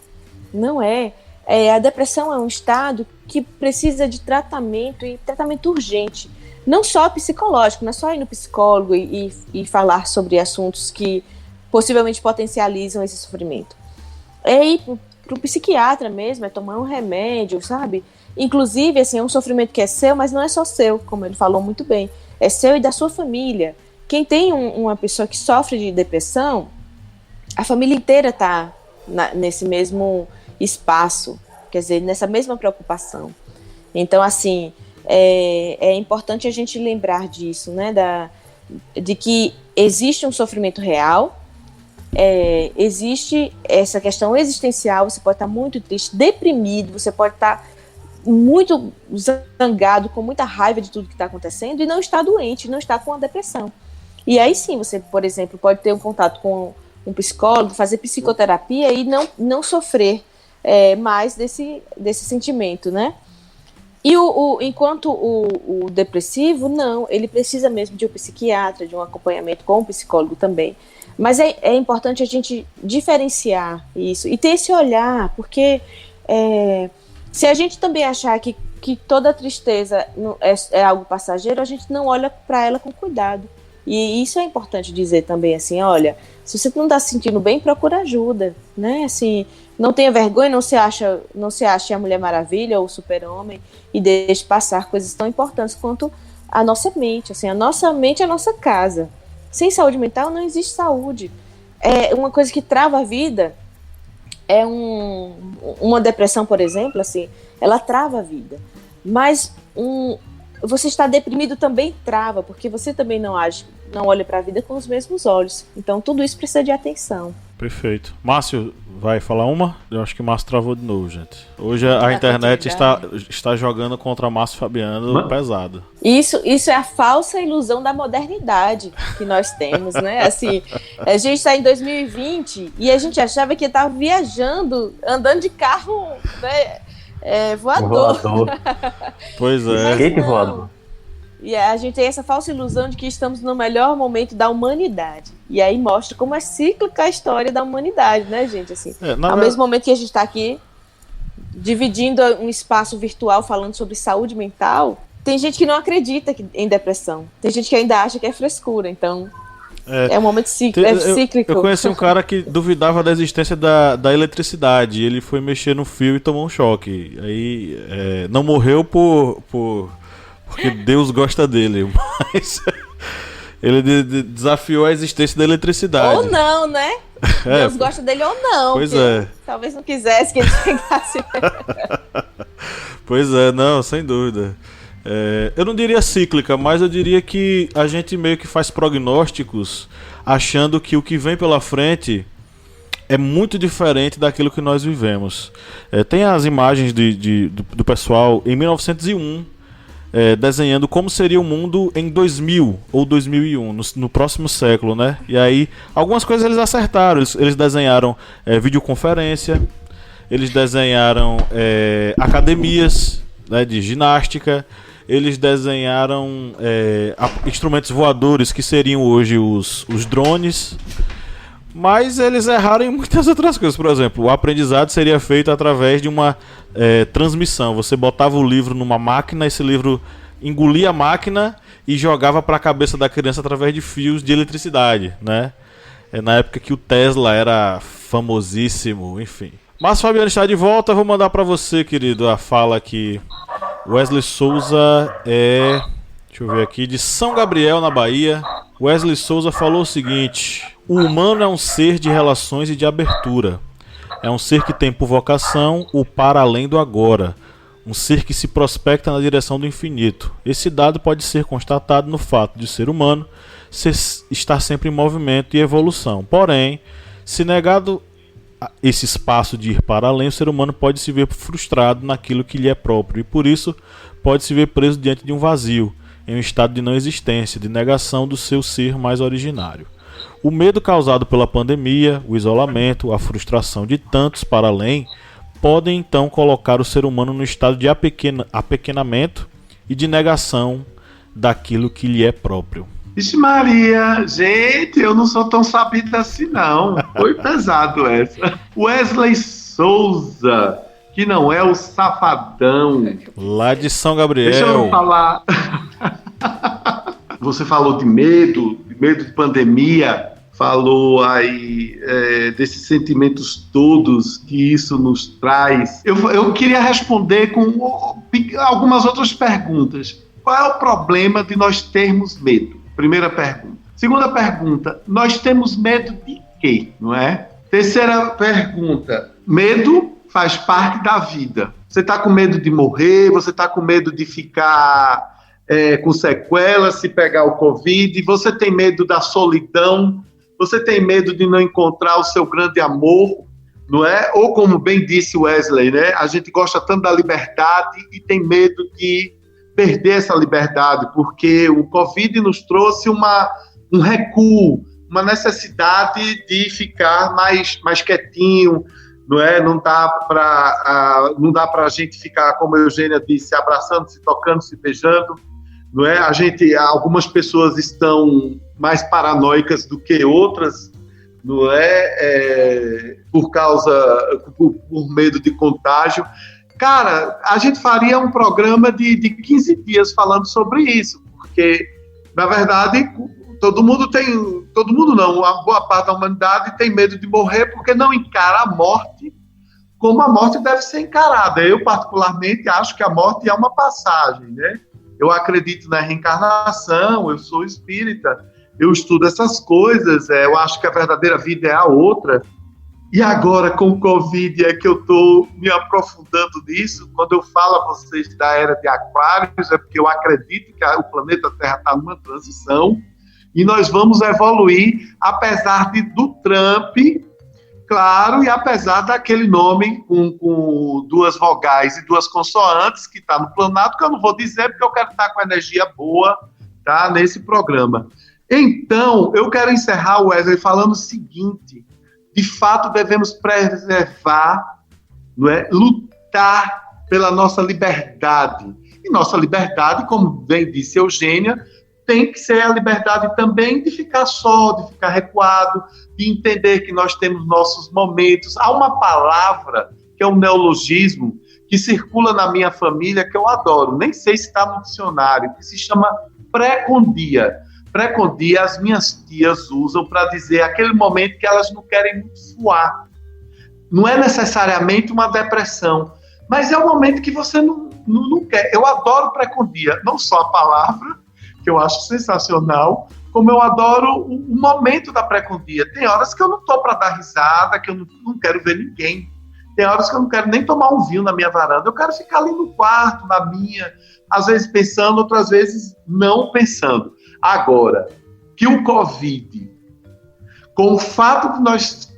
A depressão é um estado que precisa de tratamento, e tratamento urgente. Não só psicológico, não é só ir no psicólogo e falar sobre assuntos que possivelmente potencializam esse sofrimento. É ir para o psiquiatra mesmo, é tomar um remédio, sabe? Inclusive, assim, é um sofrimento que é seu, mas não é só seu, como ele falou muito bem. É seu e da sua família. Quem tem uma pessoa que sofre de depressão, a família inteira está nesse mesmo espaço, quer dizer, nessa mesma preocupação. Então, assim, é importante a gente lembrar disso, né, de que existe um sofrimento real, existe essa questão existencial. Você pode estar muito triste, deprimido, você pode estar muito zangado, com muita raiva de tudo que está acontecendo e não está doente, não está com a depressão. E aí sim, você, por exemplo, pode ter um contato com um psicólogo, fazer psicoterapia e não sofrer mais desse sentimento, né? E enquanto o depressivo, não, ele precisa mesmo de um psiquiatra, de um acompanhamento com um psicólogo também. Mas é importante a gente diferenciar isso e ter esse olhar, porque se a gente também achar que toda tristeza é algo passageiro, a gente não olha para ela com cuidado. E isso é importante dizer também, assim, olha, se você não está se sentindo bem, procura ajuda, né? Assim, não tenha vergonha, não se ache a Mulher Maravilha ou o Super-Homem e deixe passar coisas tão importantes quanto a nossa mente. Assim, a nossa mente é a nossa casa. Sem saúde mental não existe saúde. É uma coisa que trava a vida. Uma depressão, por exemplo, assim, ela trava a vida. Mas você estar deprimido também trava, porque você também não olha para a vida com os mesmos olhos. Então tudo isso precisa de atenção. Perfeito. Márcio, vai falar uma? Eu acho que o Márcio travou de novo, gente. Hoje a internet está jogando contra Márcio Fabiano pesado. Isso é a falsa ilusão da modernidade que nós temos, né? Assim, a gente está em 2020 e a gente achava que estava viajando, andando de carro, né? Voador. Pois é. Skate voador. E a gente tem essa falsa ilusão de que estamos no melhor momento da humanidade. E aí mostra como é cíclica a história da humanidade, né, gente? Assim, ao mesmo momento que a gente está aqui dividindo um espaço virtual falando sobre saúde mental, tem gente que não acredita em depressão. Tem gente que ainda acha que é frescura. Então, é um momento cíclico. Eu conheci um cara que duvidava da existência da eletricidade. Ele foi mexer no fio e tomou um choque. Aí não morreu porque Deus gosta dele, mas ele desafiou a existência da eletricidade. Ou não, né? Deus gosta dele ou não. Pois talvez não quisesse que ele chegasse. Pois é, não, sem dúvida. Eu não diria cíclica, mas eu diria que a gente meio que faz prognósticos achando que o que vem pela frente é muito diferente daquilo que nós vivemos. Tem as imagens do pessoal em 1901 desenhando como seria o mundo em 2000 ou 2001, no próximo século, né? E aí, algumas coisas eles acertaram. Eles desenharam videoconferência, eles desenharam academias, né, de ginástica, eles desenharam instrumentos voadores que seriam hoje os drones. Mas eles erraram em muitas outras coisas. Por exemplo, o aprendizado seria feito através de uma transmissão. Você botava o livro numa máquina, esse livro engolia a máquina e jogava para a cabeça da criança através de fios de eletricidade, né? Na época que o Tesla era famosíssimo, enfim. Mas Fabiano está de volta, vou mandar para você, querido, a fala que Wesley Souza deixa eu ver aqui, de São Gabriel, na Bahia. Wesley Souza falou o seguinte: o humano é um ser de relações e de abertura. É um ser que tem por vocação o para além do agora. Um ser que se prospecta na direção do infinito. Esse dado pode ser constatado no fato de o ser humano estar sempre em movimento e evolução. Porém, se negado esse espaço de ir para além, o ser humano pode se ver frustrado naquilo que lhe é próprio e por isso pode se ver preso diante de um vazio, em um estado de não existência, de negação do seu ser mais originário. O medo causado pela pandemia, o isolamento, a frustração de tantos para além, podem então colocar o ser humano no estado de apequenamento e de negação daquilo que lhe é próprio. Vixe Maria, gente, eu não sou tão sabido assim não. Foi pesado essa. Wesley Souza, que não é o safadão. Lá de São Gabriel. Deixa eu falar. Você falou de medo de pandemia, falou aí desses sentimentos todos que isso nos traz. Eu queria responder com algumas outras perguntas. Qual é o problema de nós termos medo? Primeira pergunta. Segunda pergunta, nós temos medo de quê, não é? Terceira pergunta, medo faz parte da vida. Você está com medo de morrer, você está com medo de ficar com sequelas, se pegar o Covid, você tem medo da solidão, você tem medo de não encontrar o seu grande amor, não é? Ou como bem disse Wesley, né? A gente gosta tanto da liberdade e tem medo de perder essa liberdade, porque o Covid nos trouxe um recuo, uma necessidade de ficar mais quietinho, não é? Não dá para a gente ficar, como a Eugênia disse, abraçando, se tocando, se beijando, não é? Algumas pessoas estão mais paranoicas do que outras, não é? Por medo de contágio. Cara, a gente faria um programa de 15 dias falando sobre isso, porque, na verdade, todo mundo não, uma boa parte da humanidade tem medo de morrer porque não encara a morte como a morte deve ser encarada. Eu, particularmente, acho que a morte é uma passagem, né? Eu acredito na reencarnação, eu sou espírita, eu estudo essas coisas, eu acho que a verdadeira vida é a outra. E agora, com o Covid, é que eu estou me aprofundando nisso. Quando eu falo a vocês da era de Aquários, é porque eu acredito que o planeta Terra está numa transição e nós vamos evoluir, apesar do Trump, claro, e apesar daquele nome com duas vogais e duas consoantes que está no Planalto, que eu não vou dizer porque eu quero estar com energia boa, tá, nesse programa. Então, eu quero encerrar, Wesley, falando o seguinte: de fato, devemos preservar, não é? Lutar pela nossa liberdade. E nossa liberdade, como bem disse Eugênia, tem que ser a liberdade também de ficar só, de ficar recuado, de entender que nós temos nossos momentos. Há uma palavra, que é um neologismo, que circula na minha família, que eu adoro, nem sei se está no dicionário, que se chama pré-condia. Pré-condia, as minhas tias usam para dizer aquele momento que elas não querem muito suar. Não é necessariamente uma depressão, mas é um momento que você não quer. Eu adoro pré-condia, não só a palavra, que eu acho sensacional, como eu adoro o momento da pré-condia. Tem horas que eu não estou para dar risada, que eu não quero ver ninguém. Tem horas que eu não quero nem tomar um vinho na minha varanda. Eu quero ficar ali no quarto, na minha, às vezes pensando, outras vezes não pensando. Agora, que o Covid, com o fato de nós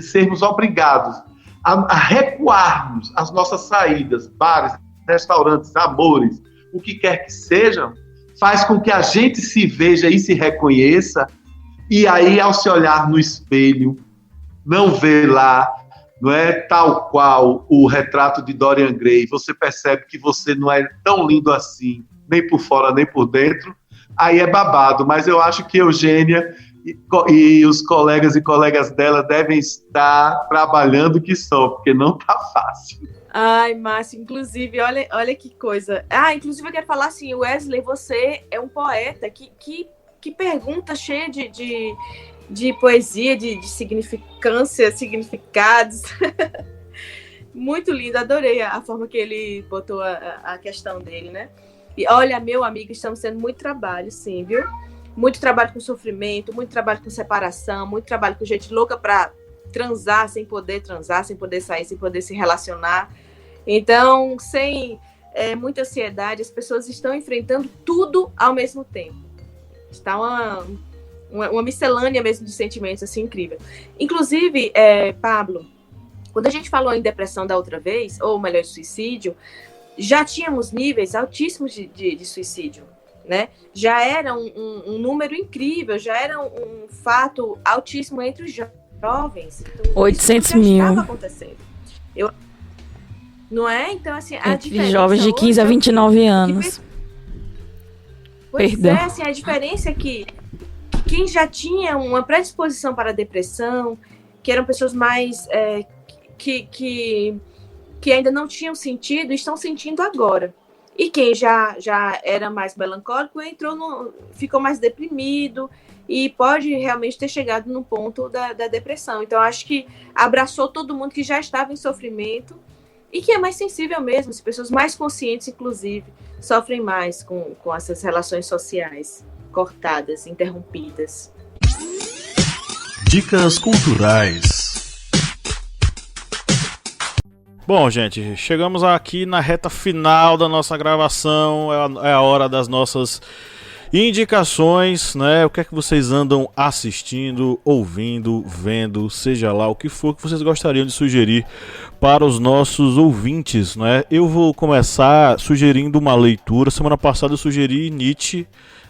sermos obrigados a recuarmos as nossas saídas, bares, restaurantes, amores, o que quer que sejam, faz com que a gente se veja e se reconheça, e aí, ao se olhar no espelho, não vê lá, não é tal qual o retrato de Dorian Gray, você percebe que você não é tão lindo assim, nem por fora, nem por dentro, aí é babado. Mas eu acho que Eugênia e os colegas e colegas dela devem estar trabalhando que só, porque não tá fácil. Ai, Márcio, inclusive, olha que coisa. Inclusive eu quero falar assim, Wesley, você é um poeta, que pergunta cheia de poesia, de significância, significados. Muito lindo, adorei a forma que ele botou a questão dele, né? E olha, meu amigo, estamos tendo muito trabalho, sim, viu? Muito trabalho com sofrimento, muito trabalho com separação, muito trabalho com gente louca pra transar, sem poder sair, sem poder se relacionar. Então, sem muita ansiedade, as pessoas estão enfrentando tudo ao mesmo tempo. Está uma miscelânea mesmo de sentimentos, assim, incrível. Inclusive, Pablo, quando a gente falou em depressão da outra vez, ou melhor, suicídio, já tínhamos níveis altíssimos de suicídio, né? Já era um número incrível, já era um fato altíssimo entre os jovens. Então, 800 isso já mil. estava acontecendo. Não é? Então, assim, a Entre diferença jovens de 15 a hoje 29 anos. Pois Perdão. assim, a diferença é que quem já tinha uma predisposição para a depressão, que eram pessoas mais que ainda não tinham sentido, estão sentindo agora. E quem já era mais melancólico ficou mais deprimido e pode realmente ter chegado no ponto da depressão. Então, acho que abraçou todo mundo que já estava em sofrimento e que é mais sensível mesmo. As pessoas mais conscientes, inclusive, sofrem mais com essas relações sociais cortadas, interrompidas. Dicas culturais. Bom, gente, chegamos aqui na reta final da nossa gravação, é a hora das nossas indicações, né? O que é que vocês andam assistindo, ouvindo, vendo, seja lá o que for que vocês gostariam de sugerir para os nossos ouvintes, né? Eu vou começar sugerindo uma leitura. Semana passada eu sugeri Nietzsche,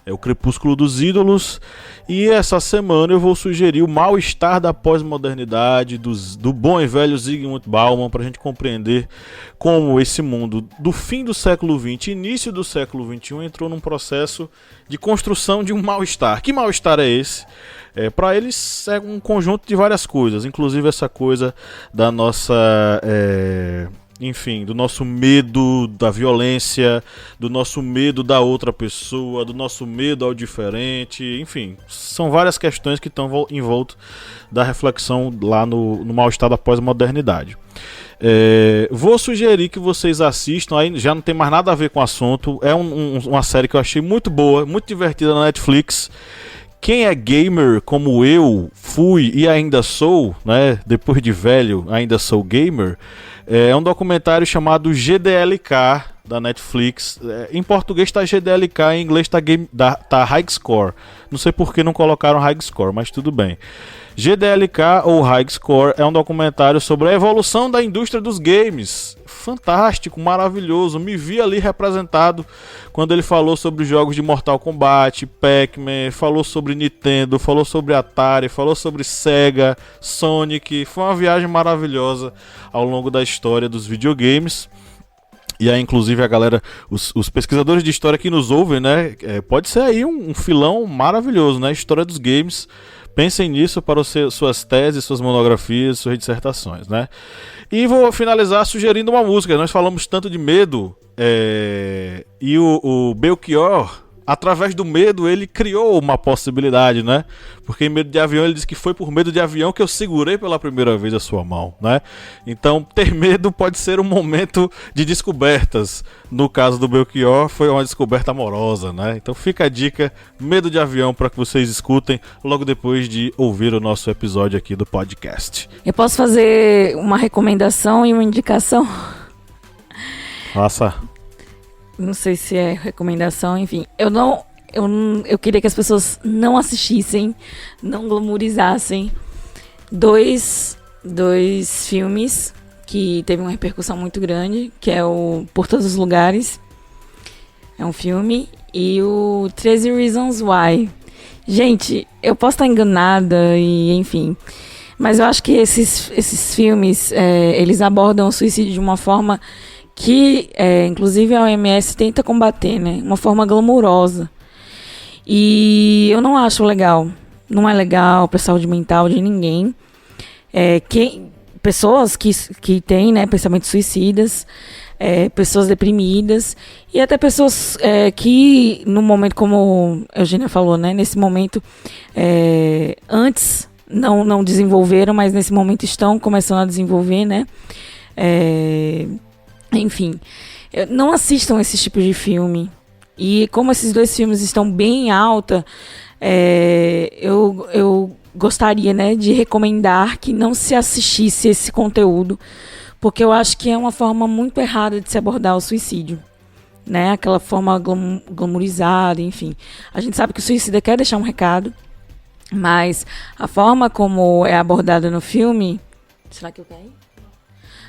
O Crepúsculo dos Ídolos, e essa semana eu vou sugerir O Mal-Estar da Pós-Modernidade, do bom e velho Zygmunt Bauman, para a gente compreender como esse mundo do fim do século XX, início do século XXI, entrou num processo de construção de um mal-estar. Que mal-estar é esse? Para eles é um conjunto de várias coisas, inclusive essa coisa da nossa... enfim, do nosso medo da violência, do nosso medo da outra pessoa, do nosso medo ao diferente, enfim, são várias questões que estão em volta da reflexão lá no mal-estar da pós-modernidade. Vou sugerir que vocês assistam, aí já não tem mais nada a ver com o assunto, é uma série que eu achei muito boa, muito divertida na Netflix. Quem é gamer como eu fui e ainda sou, né, depois de velho ainda sou gamer, é um documentário chamado GDLK da Netflix. Em português está GDLK, em inglês tá High Score. Não sei por que não colocaram High Score, mas tudo bem. GDLK ou High Score é um documentário sobre a evolução da indústria dos games. Fantástico, maravilhoso. Me vi ali representado quando ele falou sobre os jogos de Mortal Kombat, Pac-Man, falou sobre Nintendo, falou sobre Atari, falou sobre Sega, Sonic. Foi uma viagem maravilhosa ao longo da história dos videogames. E aí, inclusive, a galera, os pesquisadores de história que nos ouvem, né? Pode ser aí um filão maravilhoso, né? História dos games. Pensem nisso para suas teses, suas monografias, suas dissertações, né? E vou finalizar sugerindo uma música. Nós falamos tanto de medo, e o Belchior, através do medo, ele criou uma possibilidade, né? Porque em Medo de Avião ele disse que foi por medo de avião que eu segurei pela primeira vez a sua mão, né? Então, ter medo pode ser um momento de descobertas. No caso do Belchior, foi uma descoberta amorosa, né? Então fica a dica, Medo de Avião, para que vocês escutem logo depois de ouvir o nosso episódio aqui do podcast. Eu posso fazer uma recomendação e uma indicação? Nossa. Não sei se é recomendação, enfim. Eu queria que as pessoas não assistissem, não glamourizassem dois filmes que teve uma repercussão muito grande, que é o Por Todos os Lugares, é um filme, e o 13 Reasons Why. Gente, eu posso estar enganada e enfim, mas eu acho que esses filmes, eles abordam o suicídio de uma forma que, inclusive, a OMS tenta combater, né? Uma forma glamurosa. E eu não acho legal. não é legal para a saúde mental de ninguém. Pessoas que têm, né, pensamentos suicidas, pessoas deprimidas e até pessoas que no momento, como a Eugênia falou, né, nesse momento antes não desenvolveram, mas nesse momento estão começando a desenvolver, né? Enfim, não assistam esse tipo de filme. E como esses dois filmes estão bem em alta, eu gostaria, né, de recomendar que não se assistisse esse conteúdo, porque eu acho que é uma forma muito errada de se abordar o suicídio, né? Aquela forma glamourizada, enfim. A gente sabe que o suicida quer deixar um recado, mas a forma como é abordada no filme... Será que eu caí?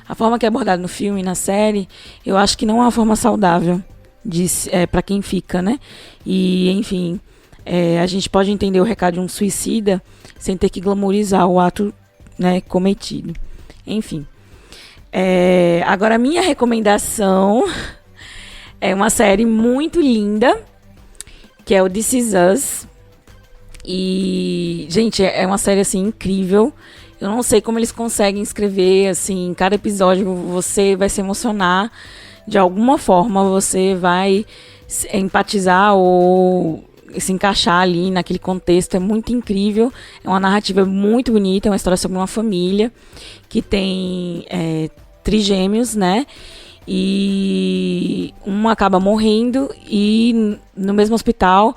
A forma que é abordada no filme, na série, eu acho que não é uma forma saudável para quem fica, né? E, enfim, a gente pode entender o recado de um suicida sem ter que glamourizar o ato, né, cometido. Enfim. Agora, a minha recomendação é uma série muito linda, que é o This Is Us. E, gente, é uma série, assim, incrível. Eu não sei como eles conseguem escrever, assim, cada episódio você vai se emocionar. De alguma forma você vai empatizar ou se encaixar ali naquele contexto. É muito incrível. É uma narrativa muito bonita. É uma história sobre uma família que tem trigêmeos, né? E um acaba morrendo e no mesmo hospital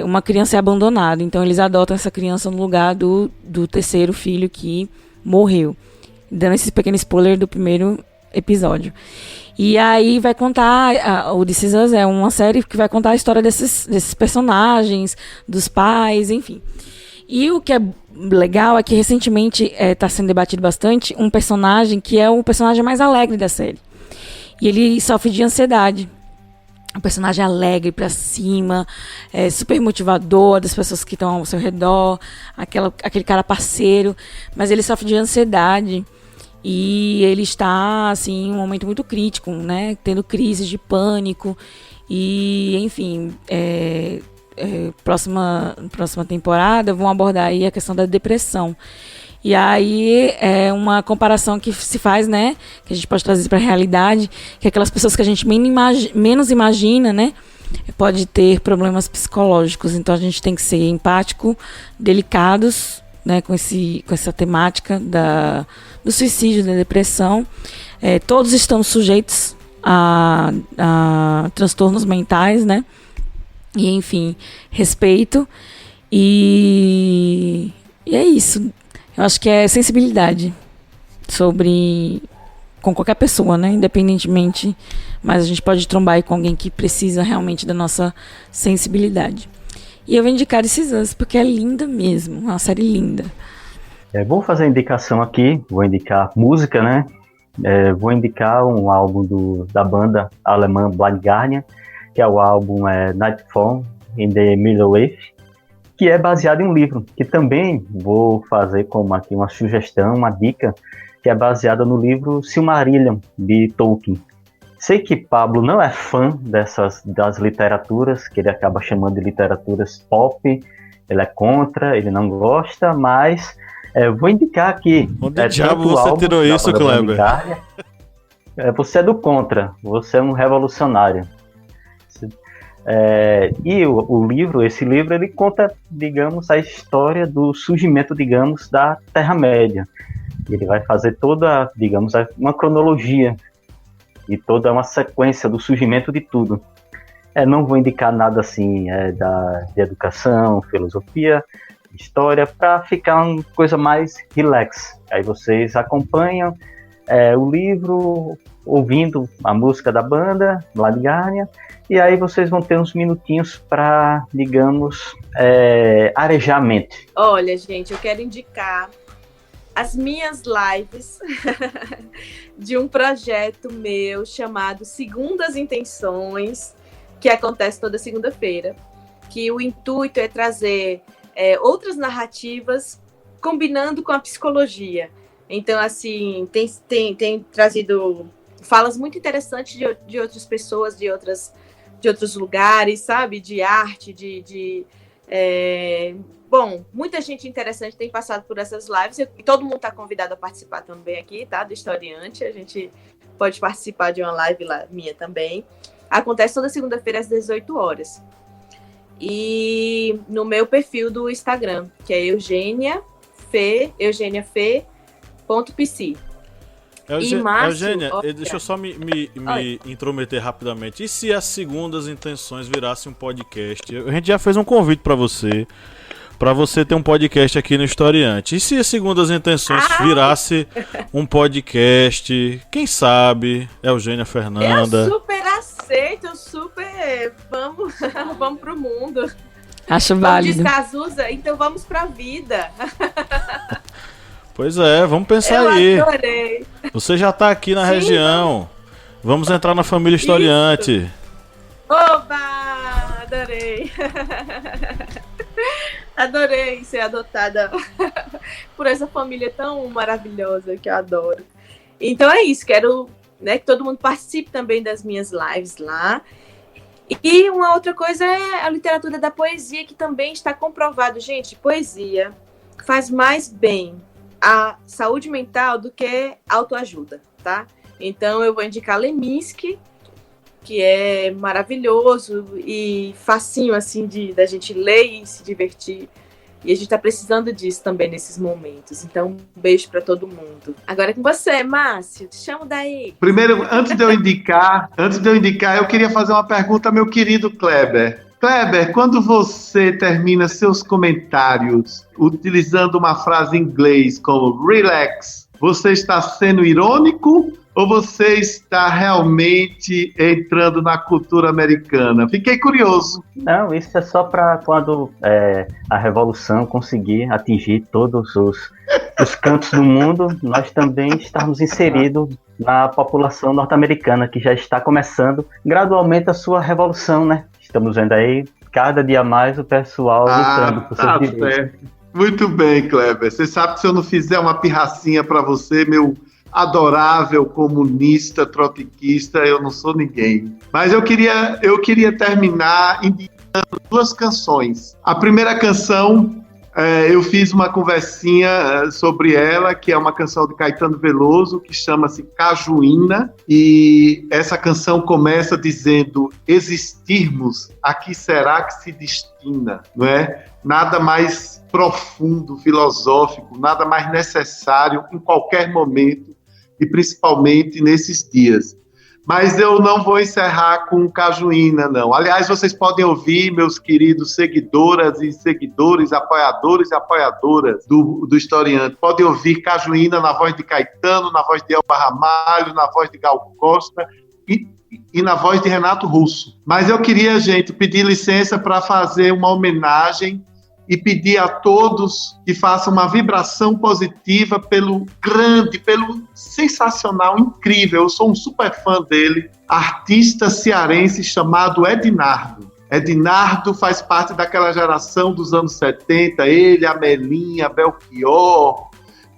uma criança é abandonada. Então eles adotam essa criança no lugar do terceiro filho que morreu. Dando esse pequeno spoiler do primeiro episódio. E aí vai contar, o This Is Us é uma série que vai contar a história desses personagens, dos pais, enfim. E o que é legal é que recentemente está sendo debatido bastante um personagem que é o personagem mais alegre da série. E ele sofre de ansiedade. Um personagem alegre, pra cima, super motivador das pessoas que estão ao seu redor, aquele cara parceiro, mas ele sofre de ansiedade e ele está, assim, em um momento muito crítico, né? Tendo crises de pânico e, enfim, próxima temporada vão abordar aí a questão da depressão. E aí é uma comparação que se faz, né? Que a gente pode trazer para a realidade, que aquelas pessoas que a gente menos imagina, né? Pode ter problemas psicológicos. Então a gente tem que ser empático, delicados, né? Com essa temática do suicídio, da depressão. Todos estamos sujeitos a transtornos mentais, né? E enfim, respeito. E é isso. Eu acho que é sensibilidade com qualquer pessoa, né? Independentemente, mas a gente pode trombar aí com alguém que precisa realmente da nossa sensibilidade. E eu vou indicar This Is Us porque é linda mesmo, é uma série linda. Vou fazer a indicação aqui, vou indicar música, né? Vou indicar um álbum da banda alemã Blind Guardian, que é o álbum Nightfall in the Middle Earth, que é baseado em um livro, que também vou fazer como aqui uma sugestão, uma dica, que é baseada no livro Silmarillion, de Tolkien. Sei que Pablo não é fã das literaturas, que ele acaba chamando de literaturas pop, ele é contra, ele não gosta, mas vou indicar aqui. Onde diabo você tirou isso, Kleber? Você é do contra, você é um revolucionário. E esse livro ele conta, digamos, a história do surgimento, digamos, da Terra-média. Ele vai fazer toda, digamos, uma cronologia e toda uma sequência do surgimento de tudo. Não vou indicar nada assim de educação, filosofia, história, para ficar uma coisa mais relax. Aí vocês acompanham o livro, ouvindo a música da banda, Blind Guardian, e aí vocês vão ter uns minutinhos para, digamos, arejar a mente. Olha, gente, eu quero indicar as minhas lives de um projeto meu chamado Segundas Intenções, que acontece toda segunda-feira, que o intuito é trazer outras narrativas combinando com a psicologia. Então, assim, tem trazido falas muito interessantes de outras pessoas, de outros lugares, sabe? De arte, de Bom, muita gente interessante tem passado por essas lives. E todo mundo está convidado a participar também aqui, tá? Do Historiante. A gente pode participar de uma live lá, minha também. Acontece toda segunda-feira às 18 horas. E no meu perfil do Instagram, que é eugeniafe.pc. Eugênia, deixa eu só me intrometer rapidamente. E se as segundas intenções virassem um podcast? A gente já fez um convite pra você ter um podcast aqui no Historiante. E se as segundas intenções virasse um podcast? Quem sabe? Eugênia Fernanda. Eu super aceito, vamos pro mundo. Acho válido. Diz Cazuza, então vamos pra vida. Pois é, vamos pensar aí. Eu adorei. Você já tá aqui na região. Vamos entrar na família Historiante. Isso. Oba! Adorei. Adorei ser adotada por essa família tão maravilhosa que eu adoro. Então é isso, quero, né, que todo mundo participe também das minhas lives lá. E uma outra coisa é a literatura da poesia, que também está comprovado. Gente, poesia faz mais bem à saúde mental do que autoajuda, tá? Então eu vou indicar Leminski, que é maravilhoso e facinho assim da gente ler e se divertir. E a gente tá precisando disso também nesses momentos. Então, um beijo para todo mundo. Agora é com você, Márcio. Te chamo daí. Primeiro, antes de eu indicar, eu queria fazer uma pergunta ao meu querido Kleber. Kleber, quando você termina seus comentários utilizando uma frase em inglês como relax, você está sendo irônico ou você está realmente entrando na cultura americana? Fiquei curioso. Não, isso é só para quando a revolução conseguir atingir todos os cantos do mundo, nós também estarmos inseridos na população norte-americana, que já está começando gradualmente a sua revolução, né? Estamos vendo aí, cada dia mais, o pessoal lutando por seus direitos. Certo. Muito bem, Kleber. Você sabe que se eu não fizer uma pirracinha para você, meu adorável comunista, trotskista, eu não sou ninguém. Mas eu queria terminar indicando duas canções. A primeira canção, eu fiz uma conversinha sobre ela, que é uma canção de Caetano Veloso, que chama-se Cajuína, e essa canção começa dizendo: existirmos, a que será que se destina, não é? Nada mais profundo, filosófico, nada mais necessário em qualquer momento, e principalmente nesses dias. Mas eu não vou encerrar com Cajuína, não. Aliás, vocês podem ouvir, meus queridos seguidoras e seguidores, apoiadores e apoiadoras do Historiante, podem ouvir Cajuína na voz de Caetano, na voz de Elba Ramalho, na voz de Gal Costa e na voz de Renato Russo. Mas eu queria, gente, pedir licença para fazer uma homenagem e pedir a todos que façam uma vibração positiva pelo grande, pelo sensacional, incrível, eu sou um super fã dele, artista cearense chamado Ednardo. Ednardo faz parte daquela geração dos anos 70, ele, a Melinha, Belchior,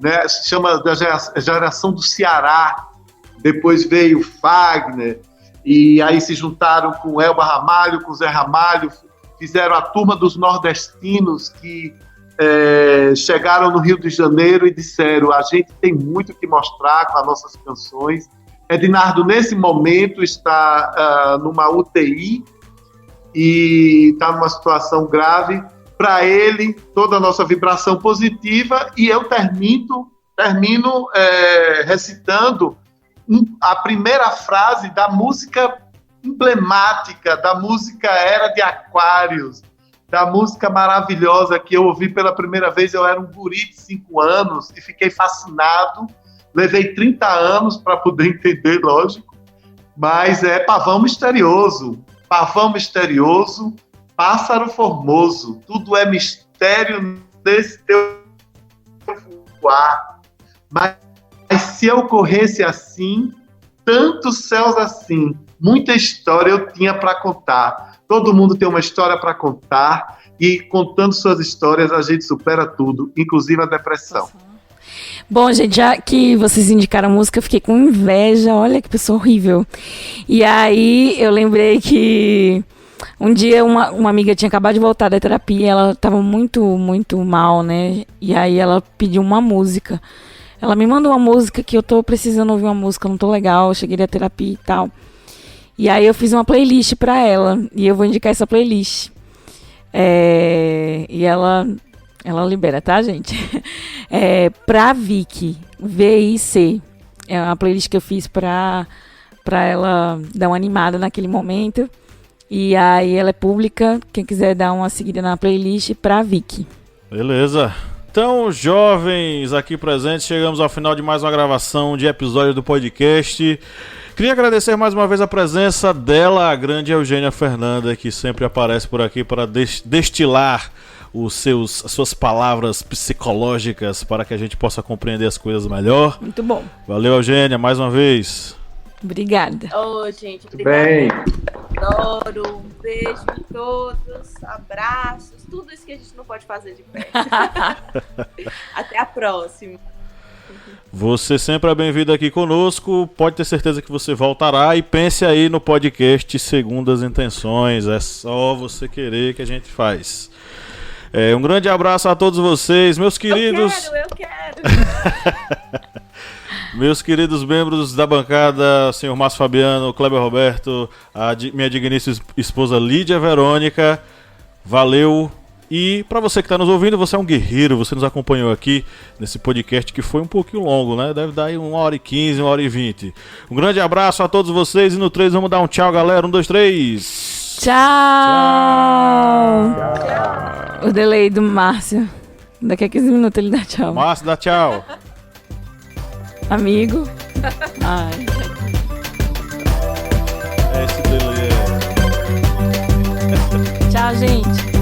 né, se chama da geração do Ceará, depois veio Fagner, e aí se juntaram com Elba Ramalho, com Zé Ramalho, fizeram a turma dos nordestinos que chegaram no Rio de Janeiro e disseram: a gente tem muito que mostrar com as nossas canções. Ednardo, nesse momento, está numa UTI e está numa situação grave. Para ele, toda a nossa vibração positiva, e eu termino recitando a primeira frase da música emblemática, da música Era de Aquários, da música maravilhosa que eu ouvi pela primeira vez. Eu era um guri de 5 anos e fiquei fascinado. Levei 30 anos para poder entender, lógico, mas é pavão misterioso, pássaro formoso, tudo é mistério nesse teu voar. Mas se eu corresse assim, tantos céus assim, muita história eu tinha para contar. Todo mundo tem uma história para contar, e contando suas histórias a gente supera tudo, inclusive a depressão. Bom, gente, já que vocês indicaram a música, eu fiquei com inveja. Olha que pessoa horrível. E aí eu lembrei que Um dia uma amiga tinha acabado de voltar da terapia, ela tava muito, muito mal, né? E aí ela pediu uma música. Ela me mandou uma música que eu tô precisando ouvir uma música, não tô legal, eu cheguei da terapia e tal. E aí eu fiz uma playlist pra ela, e eu vou indicar essa playlist. E ela libera, tá, gente? Pra Vicky, V-I-C. É uma playlist que eu fiz pra ela dar uma animada naquele momento. E aí ela é pública, quem quiser dar uma seguida na playlist, pra Vicky. Beleza. Então, jovens aqui presentes, chegamos ao final de mais uma gravação de episódio do podcast. Queria agradecer mais uma vez a presença dela, a grande Eugênia Fernanda, que sempre aparece por aqui para destilar as suas palavras psicológicas para que a gente possa compreender as coisas melhor. Muito bom. Valeu, Eugênia, mais uma vez. Obrigada. Gente, Muito bem. Adoro. Um beijo em todos. Abraços. Tudo isso que a gente não pode fazer de pé. Até a próxima. Você sempre é bem-vindo aqui conosco. Pode ter certeza que você voltará. E pense aí no podcast Segundas Intenções. É só você querer que a gente faz. Um grande abraço a todos vocês, meus queridos. Eu quero. Meus queridos membros da bancada, senhor Márcio Fabiano, Kleber Roberto, minha digníssima esposa Lídia Verônica, valeu. E para você que está nos ouvindo, você é um guerreiro, você nos acompanhou aqui nesse podcast que foi um pouquinho longo, né? Deve dar aí 1h15, 1h20. Um grande abraço a todos vocês e no 3 vamos dar um tchau, galera. 1, 2, 3. Tchau. O delay do Márcio. Daqui a 15 minutos ele dá tchau. Márcio, dá tchau. Amigo. Ai. Esse delay Tchau, gente.